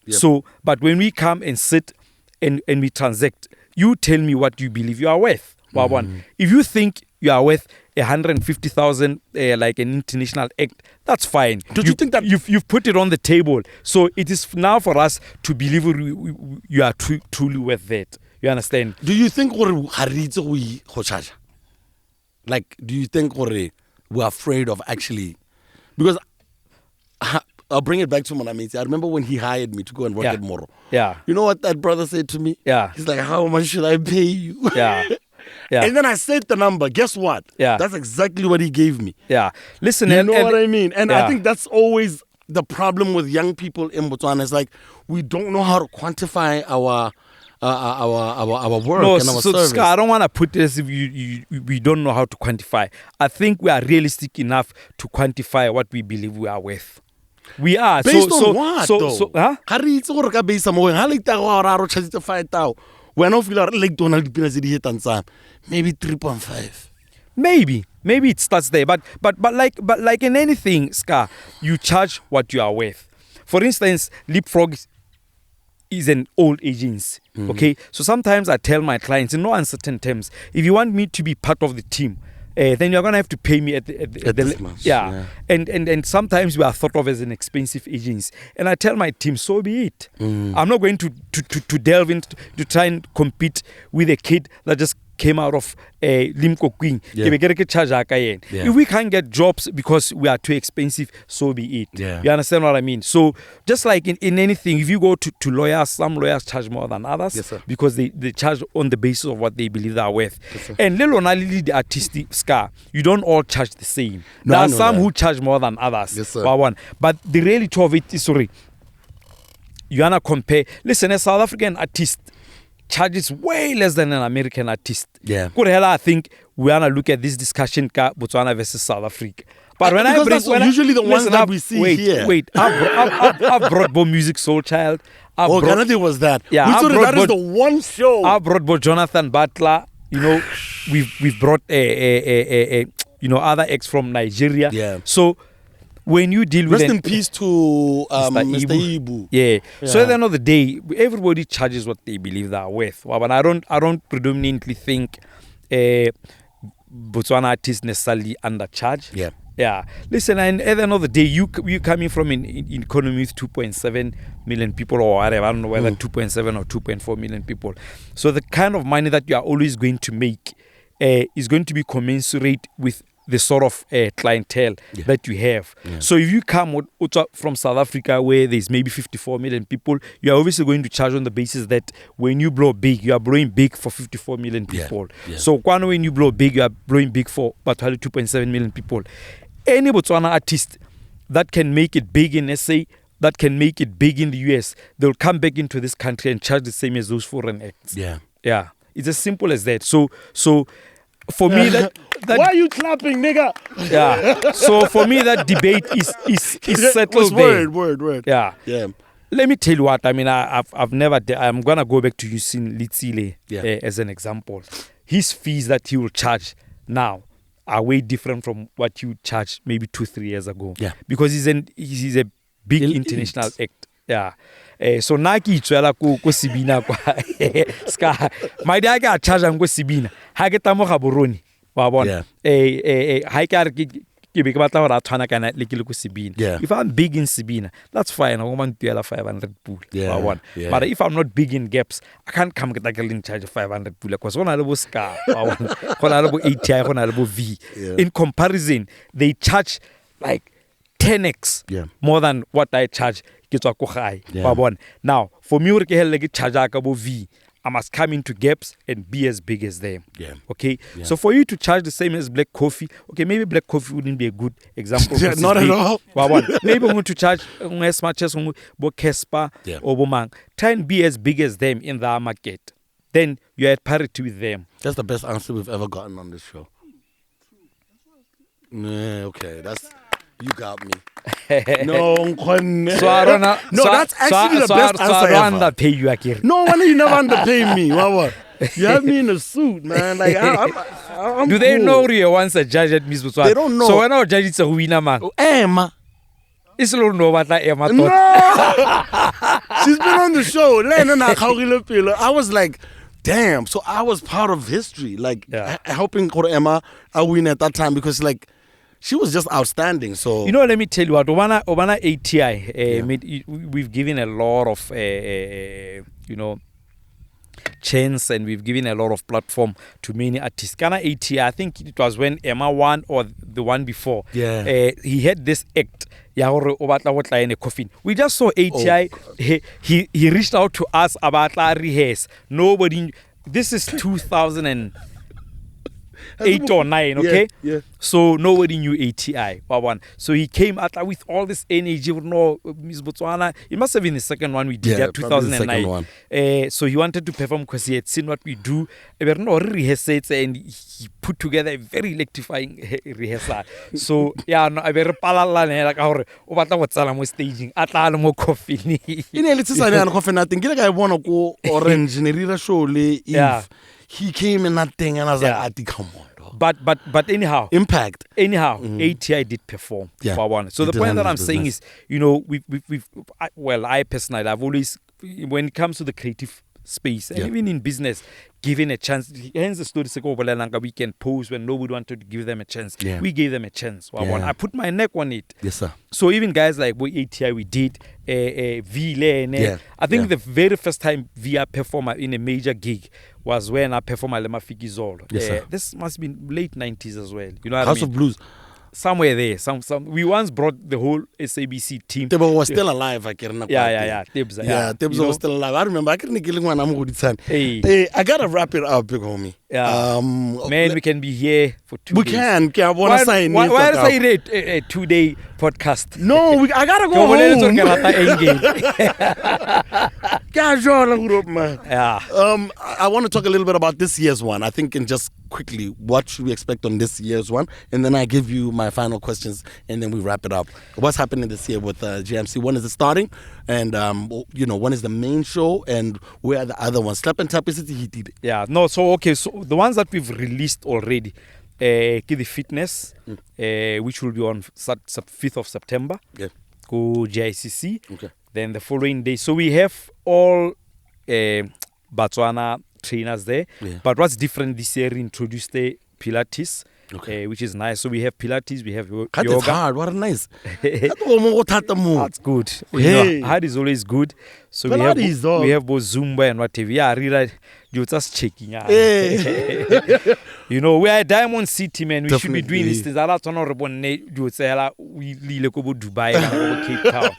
So, but when we come and sit and we transact, you tell me what you believe you are worth. If you think you are worth 150,000 like an international act, that's fine.
Do you think that
you've put it on the table? So it is now for us to believe you are truly worth that. You understand?
Do you think like, do you think we're afraid of actually, because I'll bring it back to Monamiti. I remember when he hired me to go and work at Moro.
Yeah.
You know what that brother said to me?
Yeah.
He's like, how much should I pay you?
Yeah. Yeah.
And then I said the number. Guess what?
Yeah.
That's exactly what he gave me.
Yeah. Listen,
you know what I mean? And
yeah.
I think that's always the problem with young people in Botswana. It's like we don't know how to quantify our work and our service.
Scar, I don't want to put this if we don't know how to quantify. I think we are realistic enough to quantify what we believe we are worth. We are.
Based on what, though?
Huh?
When I feel like Donald maybe 3.5.
Maybe it starts there, but like in anything, Scar, you charge what you are worth. For instance, Leapfrog is an old agency. Okay, so sometimes I tell my clients in no uncertain terms, if you want me to be part of the team, then you're gonna have to pay me at
this much.
Yeah. And sometimes we are thought of as an expensive agency, and I tell my team, so be it. I'm not going to delve into to try and compete with a kid that just came out of Limco Queen. If we can't get jobs because we are too expensive, so be it.
Yeah.
You understand what I mean? So just like in anything, if you go to lawyers, some lawyers charge more than others because they charge on the basis of what they believe they are worth. And only the artistic Scar, you don't all charge the same.
No,
there are some who charge more than others. But the reality of it is, you wanna compare. Listen, a South African artist charges way less than an American artist.
Yeah.
I think we want to look at this discussion, Botswana versus South Africa. But when
usually the ones that we see here.
Wait, I've brought Bo Music Soul Child.
Canada was that.
Yeah,
that is the one show.
I brought Bo Jonathan Butler. We've brought other acts from Nigeria.
Yeah.
So when you deal with
rest in peace to Mr. Ibu.
Yeah. So at the end of the day, everybody charges what they believe they are worth. But I don't predominantly think Botswana artists necessarily undercharge.
Yeah.
Yeah. Listen, and at the end of the day, you coming from an economy with 2.7 million people or whatever, I don't know whether 2.7 or 2.4 million people. So the kind of money that you are always going to make is going to be commensurate with the sort of clientele that you have. So if you come from South Africa where there's maybe 54 million people, you're obviously going to charge on the basis that when you blow big, you are blowing big for 54 million people. So when you blow big, you are blowing big for about 2.7 million people. Any Botswana artist that can make it big in SA, that can make it big in the US, they'll come back into this country and charge the same as those foreign acts. Yeah. It's as simple as that. So for me, that
why are you clapping, nigga?
Yeah. So for me, that debate is settled there.
Word.
Yeah. Let me tell you what. I mean, I've never. I'm gonna go back to using Litsile as an example. His fees that he will charge now are way different from what you charged maybe 2-3 years ago. Because he's a big international act. Yeah. So naki itswela ko Sibina kwa ska my dad ga charge go Sibina ha ke tamo ga boroni wa bona ha ke re ke be ke batla go ra tshwana kana le ke le go Sibina. If I'm big in Sibina, that's fine. I want to 500 pool wa bona. But if I'm not big in gaps, I can't come get in charge of 500 pool because gona le bo ska wa bona gona le bo ATI gona le bo V. In comparison, they charge like 10x more than what I charge. Now, for me, V, I must come into gaps and be as big as them. Okay? So for you to charge the same as black coffee, okay, maybe black coffee wouldn't be a good example.
Not at all.
Maybe I'm going to charge as much as Kespa or Bomang. Try and be as big as them in the market. Then you're at parity with them.
That's the best answer we've ever gotten on this show. Okay, you got me. No, that's actually the best answer ever.
Underpay you, Akir.
No, why you never underpay me? What? You have me in a suit, man. Like I'm
Do they know you once a judge at Miss Botswana?
They don't know.
So when our judge is a winner, man.
Emma.
It's a little know what that Emma thought.
No! She's been on the show. I was like, damn. So I was part of history, like helping Emma win at that time because like. She was just outstanding. So
let me tell you what Obana ATI we've given a lot of chance and we've given a lot of platform to many artists. Ghana ATI, I think it was when Emma won or the one before. He had this act. We just saw ATI. He reached out to us about rehearse. Nobody. This is 2008 or 9, okay? So nobody knew ATI. So he came out with all this energy. No, Miss Botswana. It must have been the second one we did, 2009. So he wanted to perform because he had seen what we do. And he put together a very electrifying rehearsal. So I very palala like our over staging. Atala mo coffee.
I want to go orange show. He came in that thing and I was like, come on.
But anyhow,
impact.
Anyhow, ATI did perform. So the point that I'm saying is, I personally, I've always, when it comes to the creative space, and even in business, given a chance. Hence the story we can pose when nobody wanted to give them a chance. We gave them a chance. I put my neck on it.
Yes, sir.
So even guys like ATI, we did V. I think the very first time VR performer in a major gig was when I performed at Lemafiki Zolo.
Yes,
this must be late 90s as well. You know what
House
I mean?
of Blues.
Somewhere there. We once brought the whole SABC team.
Tebo was still alive.
Tibs.
Tibs was still alive. I remember I couldn't kill one. Hey, I gotta wrap it up, big homie.
Man, we can be here for 2 days.
We can. I want to sign.
Why say it a 2-day podcast?
No, I gotta go home. I want to talk a little bit about this year's one. I think, and just quickly, what should we expect on this year's one? And then I give you my final questions, and then we wrap it up. What's happening this year with GIMC? When is it starting? And when is the main show? And where are the other ones? Slap and Tap, is it heated?
So the ones that we've released already, the Fitness, which will be on 5th of September, go GICC. Then the following day. So we have all Batswana trainers there. But what's different this year, we introduced the Pilates which is nice. So we have Pilates, we have
That's
yoga.
hard. What a nice.
That's good.
Hey.
You know, hard is always good. So
But
we have both Zumba and whatever. Yeah, really, you're just checking out.
Hey.
You know, we are a Diamond City, man. We should be doing
Definitely.
these things. We go Dubai, go Cape Town.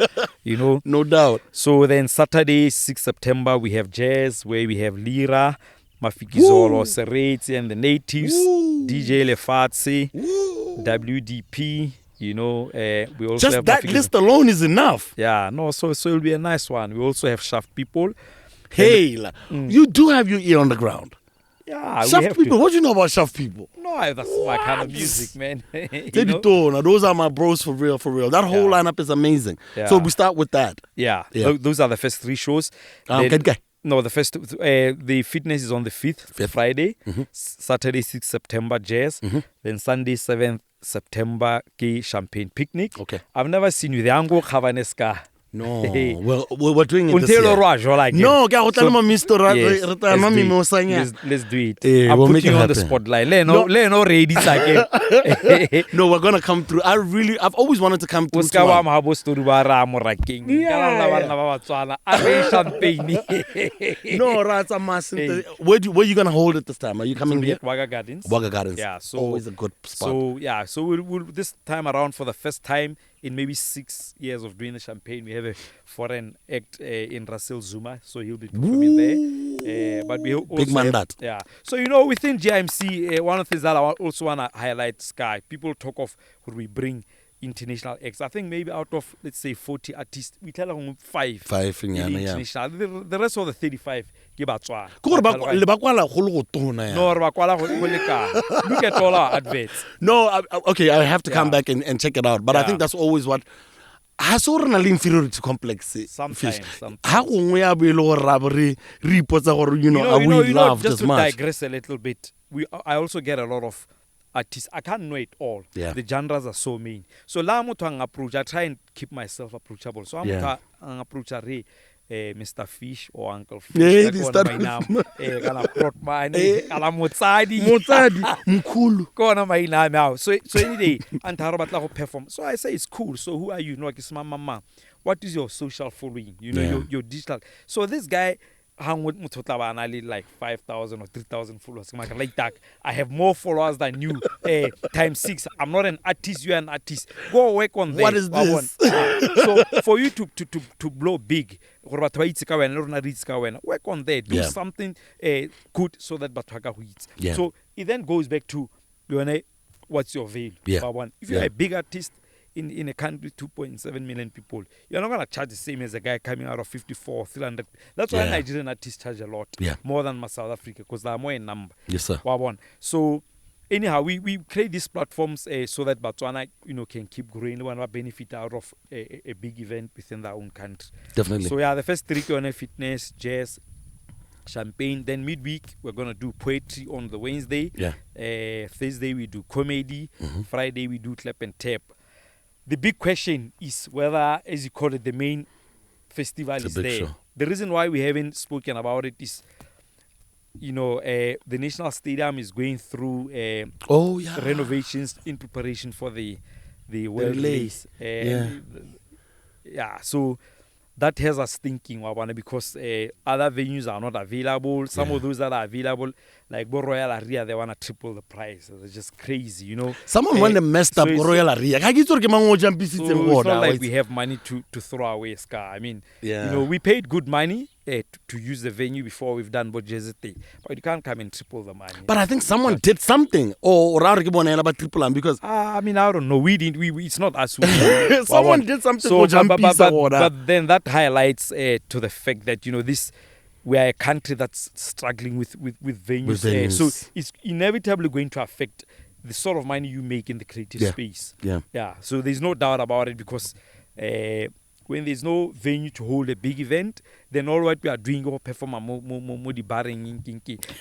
You know.
No doubt.
So then Saturday, 6 September, we have jazz where we have Lira, Mafikizolo, Sereti and the Natives,
Woo.
DJ Lefatse,
Woo.
WDP. You know, we also
Just
have
that
Mafikizolo.
list alone is enough.
Yeah, no, so it'll be a nice one. We also have Shaft people.
Hey, you do have your ear on the ground.
Yeah, we
Shaft
have
people.
to.
What do you know about Shaft people?
No, that's my kind of music, man.
Now, those are my bros for real, for real. That whole lineup is amazing.
Yeah.
So we start with that.
Yeah,
Yeah.
those are the first 3 shows. Then-
Good guy.
No, the first, the fitness is on the 5th, Friday. Saturday, 6th September, jazz. Then Sunday, 7th September, gay champagne picnic.
Okay.
I've never seen you. The Ango Kavaneska.
No,
Hey.
well, we're doing it this
Until
year.
Rajo, like
No, ke a go tla le ma Mr. Ra-
yes,
re tla nwa mimosanyana.
let's do it.
Eh,
I'm
we'll make
putting
it
you on the
happen.
spotlight. Le no ready again.
No, we're gonna come through. I've always wanted to come through.
Uska wa mahabo story ba ra mo rakeng. Kana la bana ba Batswana. A champagne.
No, that's a mass. Where you gonna hold it this time? Are you coming here?
Wagga Gardens.
Wagga Gardens.
Yeah, so
always a good spot.
So yeah, so we'll this time around for the first time in maybe 6 years of doing the champagne, we have a foreign act in Russell Zuma, so he'll be performing there. But we also
Big man
have,
that.
yeah. So you know, within GIMC, one of the things that I also want to highlight, Sky. People talk of when we bring international acts. I think maybe out of let's say 40 artists, we tell them 5.
5
in
nyana, yeah.
international. The rest of the 35 ke Batswana.
Ke gore le ba kwala go le go tona ya.
No, ba kwala go lekana. Look at all our adverts.
No, okay, I have to come
Yeah.
back and check it out. But I
Yeah.
think that's always what has so re na le inferiority complex.
Sometimes.
Ha gongwe ya bo ile gore ra bo re ipotsa gore are we loved
just
as
to
much?
digress a little bit, I also get a lot of artists. I can't know it all.
Yeah.
The genres are so many. So la motho ang approach, I try and keep myself approachable. So I'm
Yeah.
ang approach re Mr. Fish or Uncle Fish.
Yeah,
Like
they
one
start
of my
with-
name. Kana Protman, kana Motsadi.
Motsadi mkhulu.
Kona my name now. So any day, antaro batla go perform. So I say it's cool. So who are you? No, ke mama. What is your social following? You know,
Yeah.
your digital. So this guy hang with Mutotla like 5,000 or 3,000 followers. Like that. I have more followers than you. Times 6. I'm not an artist, you're an artist. Go work on that.
What is this?
So for you to blow big, work on that. Do
Yeah.
something good so that Batwaka hits.
Yeah.
So it then goes back to what's your value?
Yeah.
If you're
Yeah.
a big artist in a country 2.7 million people, you're not gonna charge the same as a guy coming out of 54, 300. That's why
Yeah.
Nigerian artists charge a lot,
Yeah.
more than South Africa, because they are more in number.
Yes, sir.
So anyhow, we create these platforms so that Batswana, can keep growing. One benefit out of a big event within their own country.
Definitely.
So yeah, the first 3 on fitness, jazz, champagne. Then midweek we're gonna do poetry on the Wednesday.
Yeah.
Thursday we do comedy. Friday we do clap and tap. The big question is whether, as you call it, the main festival
It's a
is
big
there.
show.
The reason why we haven't spoken about it is, the National Stadium is going through
Oh yeah.
renovations in preparation for the World
relays.
Race. So that has us thinking, because other venues are not available. Some of those that are available, like Royal Area, they want to triple the price. It's just crazy,
Someone when they messed up Royal Area. Ka ke itse gore ke mang o
So it's not like we have money to throw away, Scar. I mean, we paid good money to use the venue before we've done Bojezete. But you can't come and triple the money.
But I think someone did something. Or ra re ke bona ba triple am because
I don't know. We didn't. It's not us.
someone did something
So,
for Jampisa
but then that highlights to the fact that we are a country that's struggling with venues.
With venues.
So it's inevitably going to affect the sort of money you make in the creative space.
Yeah.
So there's no doubt about it, because when there's no venue to hold a big event, then all what we are doing or perform more the barring,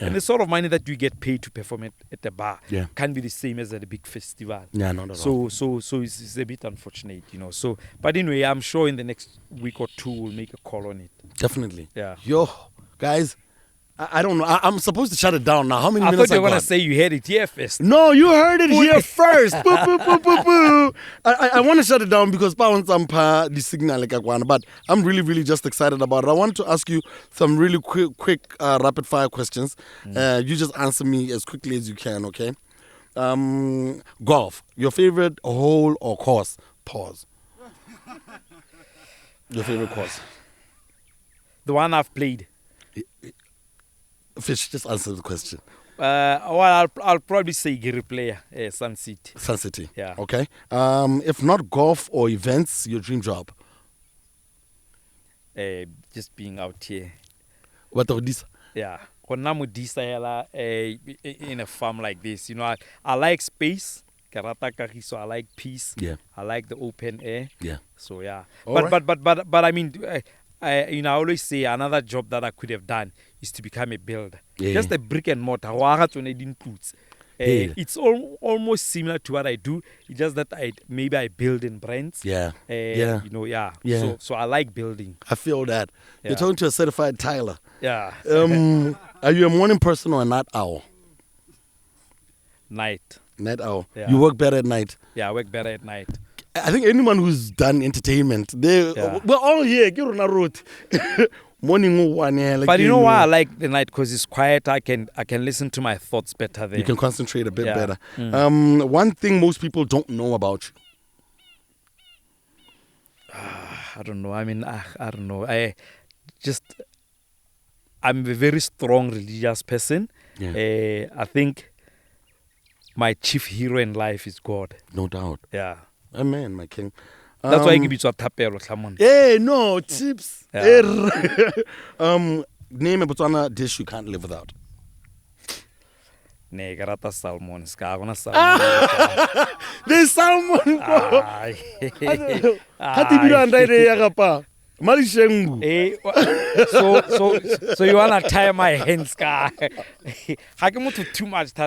and the sort of money that you get paid to perform at the bar can be the same as at a big festival.
Yeah, not at all.
So it's a bit unfortunate, So, but anyway, I'm sure in the next week or two we'll make a call on it.
Definitely.
Yeah.
Yo, guys, I don't know. I'm supposed to shut it down now. How many
I
minutes
thought you were
I
going
got?
to say you heard it here first.
No, you heard it here first. Boo, boo, boo, boo, boo. I want to shut it down because pa wants the signal like one, but I'm really, really just excited about it. I want to ask you some really quick rapid fire questions. You just answer me as quickly as you can, okay? Golf. Your favorite hole or course? Pause. Your favorite course?
The one I've played.
Fish, just answer the question.
Well, I'll probably say Gary Player, Sun City.
Sun City.
Yeah.
Okay. If not golf or events, your dream job?
Just being out here.
What of this?
Yeah. In a farm like this, I like space. So I like peace.
Yeah.
I like the open air.
Yeah.
So yeah.
All
But I mean, I always say another job that I could have done is to become a builder.
Yeah.
Just a brick and mortar. It's almost similar to what I do. It's just that I build in brands.
Yeah.
Yeah.
Yeah.
So I like building.
I feel that.
Yeah.
You're talking to a certified tiler.
Yeah.
Are you a morning person or a night owl?
Night.
Night owl.
Yeah.
You work better at night.
Yeah, I work better at night.
I think anyone who's done entertainment, we're all here. Morning one.
But you know why I like the night? Because it's quiet. I can listen to my thoughts better there.
You can concentrate a bit
Yeah.
better. One thing most people don't know about you.
I don't know. I mean, I don't know. I'm a very strong religious person.
Yeah.
I think my chief hero in life is God.
No doubt.
Yeah.
Amen, my king.
That's why I give it to a tapero, someone.
Hey, no, chips.
Yeah.
Name a Botswana dish you can't live without.
Ne, garata salmon. Skagona salmon.
There's salmon.
Ay. So you wanna tie my hands, guy? I can move too much. So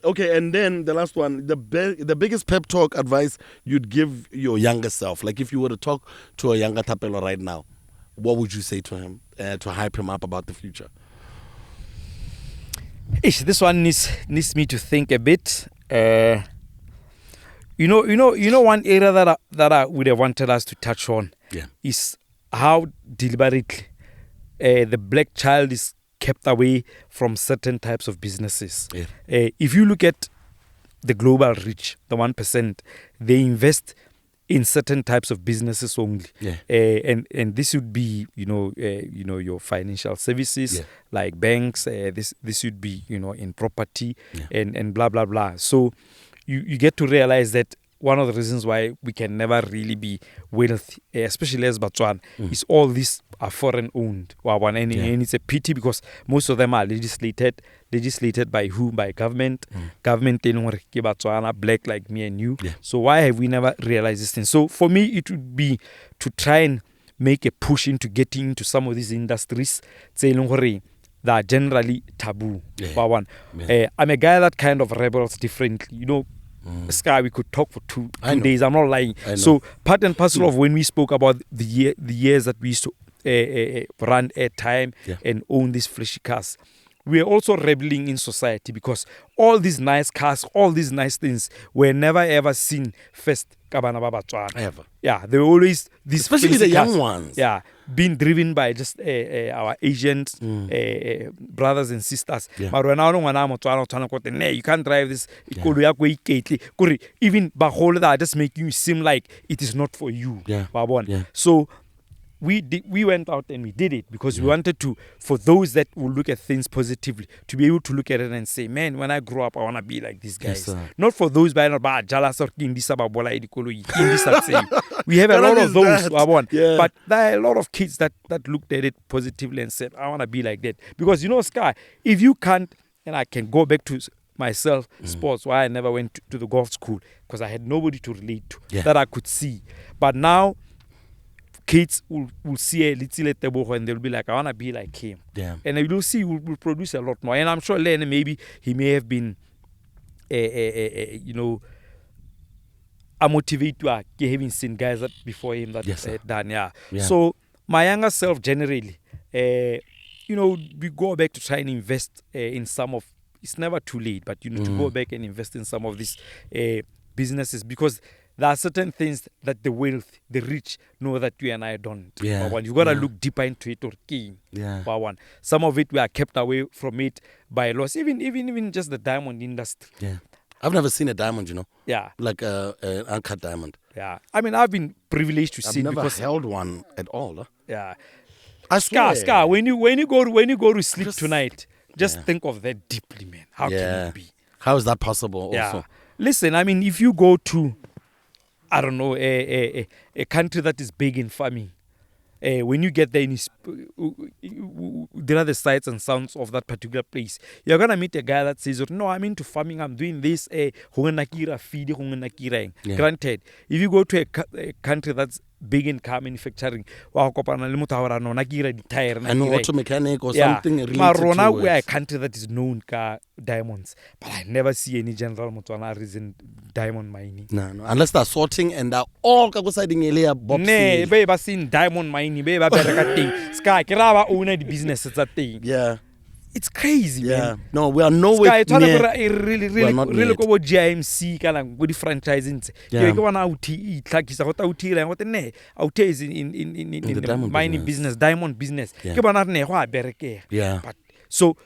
okay, and then the last one, the biggest pep talk advice you'd give your younger self. Like if you were to talk to a younger Tapelo right now, what would you say to him to hype him up about the future?
This one needs me to think a bit. One area that I would have wanted us to touch on is how deliberately the black child is kept away from certain types of businesses.
Yeah.
If you look at the global rich, the 1%, they invest in certain types of businesses only.
Yeah.
And this would be, your financial services, like banks. This would be, in property and blah, blah, blah. So you get to realize that one of the reasons why we can never really be wealthy, especially as Batswana, is all these are foreign owned. And it's a pity because most of them are legislated by who? By government. Government in Batswana, black like me and you.
Yeah.
So why have we never realized this thing? So for me, it would be to try and make a push into getting into some of these industries that are generally taboo.
Yeah.
I'm a guy that kind of rebels differently. Sky, we could talk for two days. I'm not lying. So part and parcel of when we spoke about the years that we used to run Airtime and own these flashy cars, we are also rebelling in society because all these nice cars, all these nice things were never ever seen first.
Ever.
Yeah, they were always these,
especially the young
cars,
ones.
Yeah, being driven by just our Asians, brothers and sisters.
Yeah.
But when you can't drive this. Even Bahola are just making you seem like it is not for you.
Yeah. Yeah.
So we went out and we did it because we wanted to, for those that will look at things positively, to be able to look at it and say, man, when I grow up, I want to be like these guys.
Yes,
not for those by jealous or we have a lot of those, but there are a lot of kids that looked at it positively and said, I want to be like that. Because Sky, if you can't, and I can go back to myself, sports, why I never went to the golf school, because I had nobody to relate to that I could see. But now kids will see a little table and they'll be like, I want to be like him.
Yeah.
And you'll see we'll produce a lot more. And I'm sure Len, maybe he may have been, I motivate to having seen guys that before him that
Yes,
done. Yeah. So my younger self generally, we go back to try and invest in some of. It's never too late, but you need to go back and invest in some of these businesses, because there are certain things that the wealth, the rich know that you and I don't.
Yeah.
One, you gotta look deeper into it or key.
Yeah.
One. Some of it we are kept away from it by laws. Even just the diamond industry.
Yeah. I've never seen a diamond,
Yeah.
like an uncut diamond.
Yeah. I mean, I've been privileged to see
I've
it
never
because
held one at all. Huh?
yeah.
I swear.
Scar. When you go to sleep tonight, just think of that deeply, man. How can it be?
How is that possible? Also,
Yeah. Listen, I mean, if you go to, I don't know, a country that is big in farming, when you get there, there are the sights and sounds of that particular place. You're gonna meet a guy that says, "No, I'm into farming. I'm doing this. Granted, if you go to a country that's big in car manufacturing, I know
auto mechanic or something related
Marona,
to
we are a
it.
country that is known car diamonds, but I never see any general Botswana reason diamond mining.
No, unless they're sorting and they're all deciding earlier.
Ne, baby, seen diamond mining, baby, better thing. Sky, Kirava own the business, it's a thing.
Yeah.
It's crazy, man.
No, we are nowhere
Sky,
near.
really go about GIMC, kind of good franchising. You go on out eat like it's a hotel and what the ne out is in the mining business, diamond business. Give on ne why bereke.
Yeah.
But so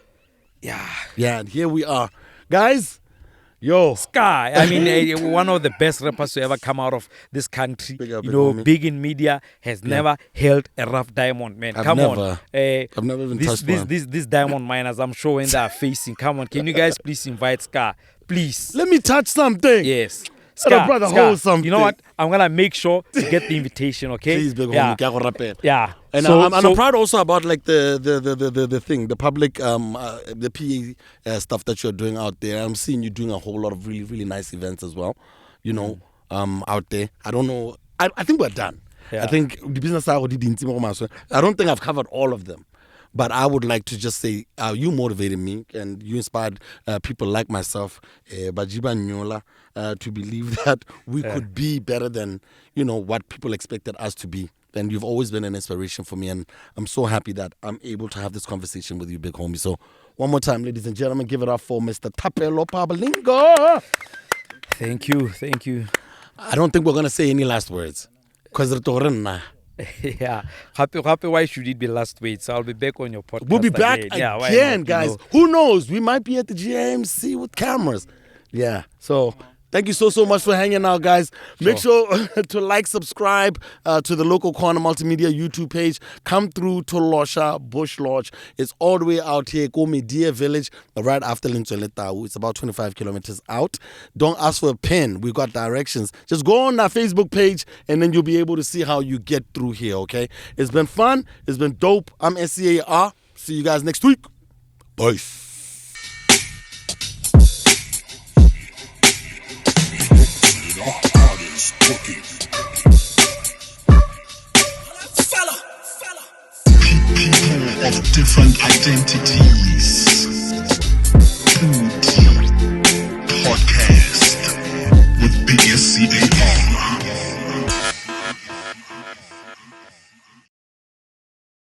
yeah.
Yeah, and here we are. Guys, yo.
Sky, I mean, one of the best rappers to ever come out of this country. Big in media, has never held a rough diamond, man.
I've never even touched one.
These diamond miners, I'm sure when they are facing. Come on, can you guys please invite Scar? Please.
Let me touch something.
Yes.
Scar, brother, hold something.
You know what? I'm gonna make sure to get the invitation, okay?
Please, big homie.
Yeah.
And I'm proud also about like the thing, the public, the PA stuff that you're doing out there. I'm seeing you doing a whole lot of really, really nice events as well. Out there. I don't know. I think we're done.
Yeah.
I think the business I don't think I've covered all of them. But I would like to just say you motivated me and you inspired people like myself, Bajiba Nyola, to believe that we could be better than, what people expected us to be. And you've always been an inspiration for me. And I'm so happy that I'm able to have this conversation with you, big homie. So one more time, ladies and gentlemen, give it up for Mr. Tapelo Pabalinga.
Thank you.
I don't think we're going to say any last words. Because
Yeah. Happy, why should it be last week? So I'll be back on your podcast.
We'll be back again, guys. Who knows? We might be at the GIMC with cameras. Yeah. So thank you so much for hanging out, guys. Make sure to like, subscribe to the Local Corner Multimedia YouTube page. Come through to Losha, Bush Lodge. It's all the way out here, Media Village, right after Lincholetau. It's about 25 kilometers out. Don't ask for a pen. We've got directions. Just go on our Facebook page, and then you'll be able to see how you get through here, okay? It's been fun. It's been dope. I'm SCAR. See you guys next week. Peace.
People of different identities. PODI-CAST with BSCAR.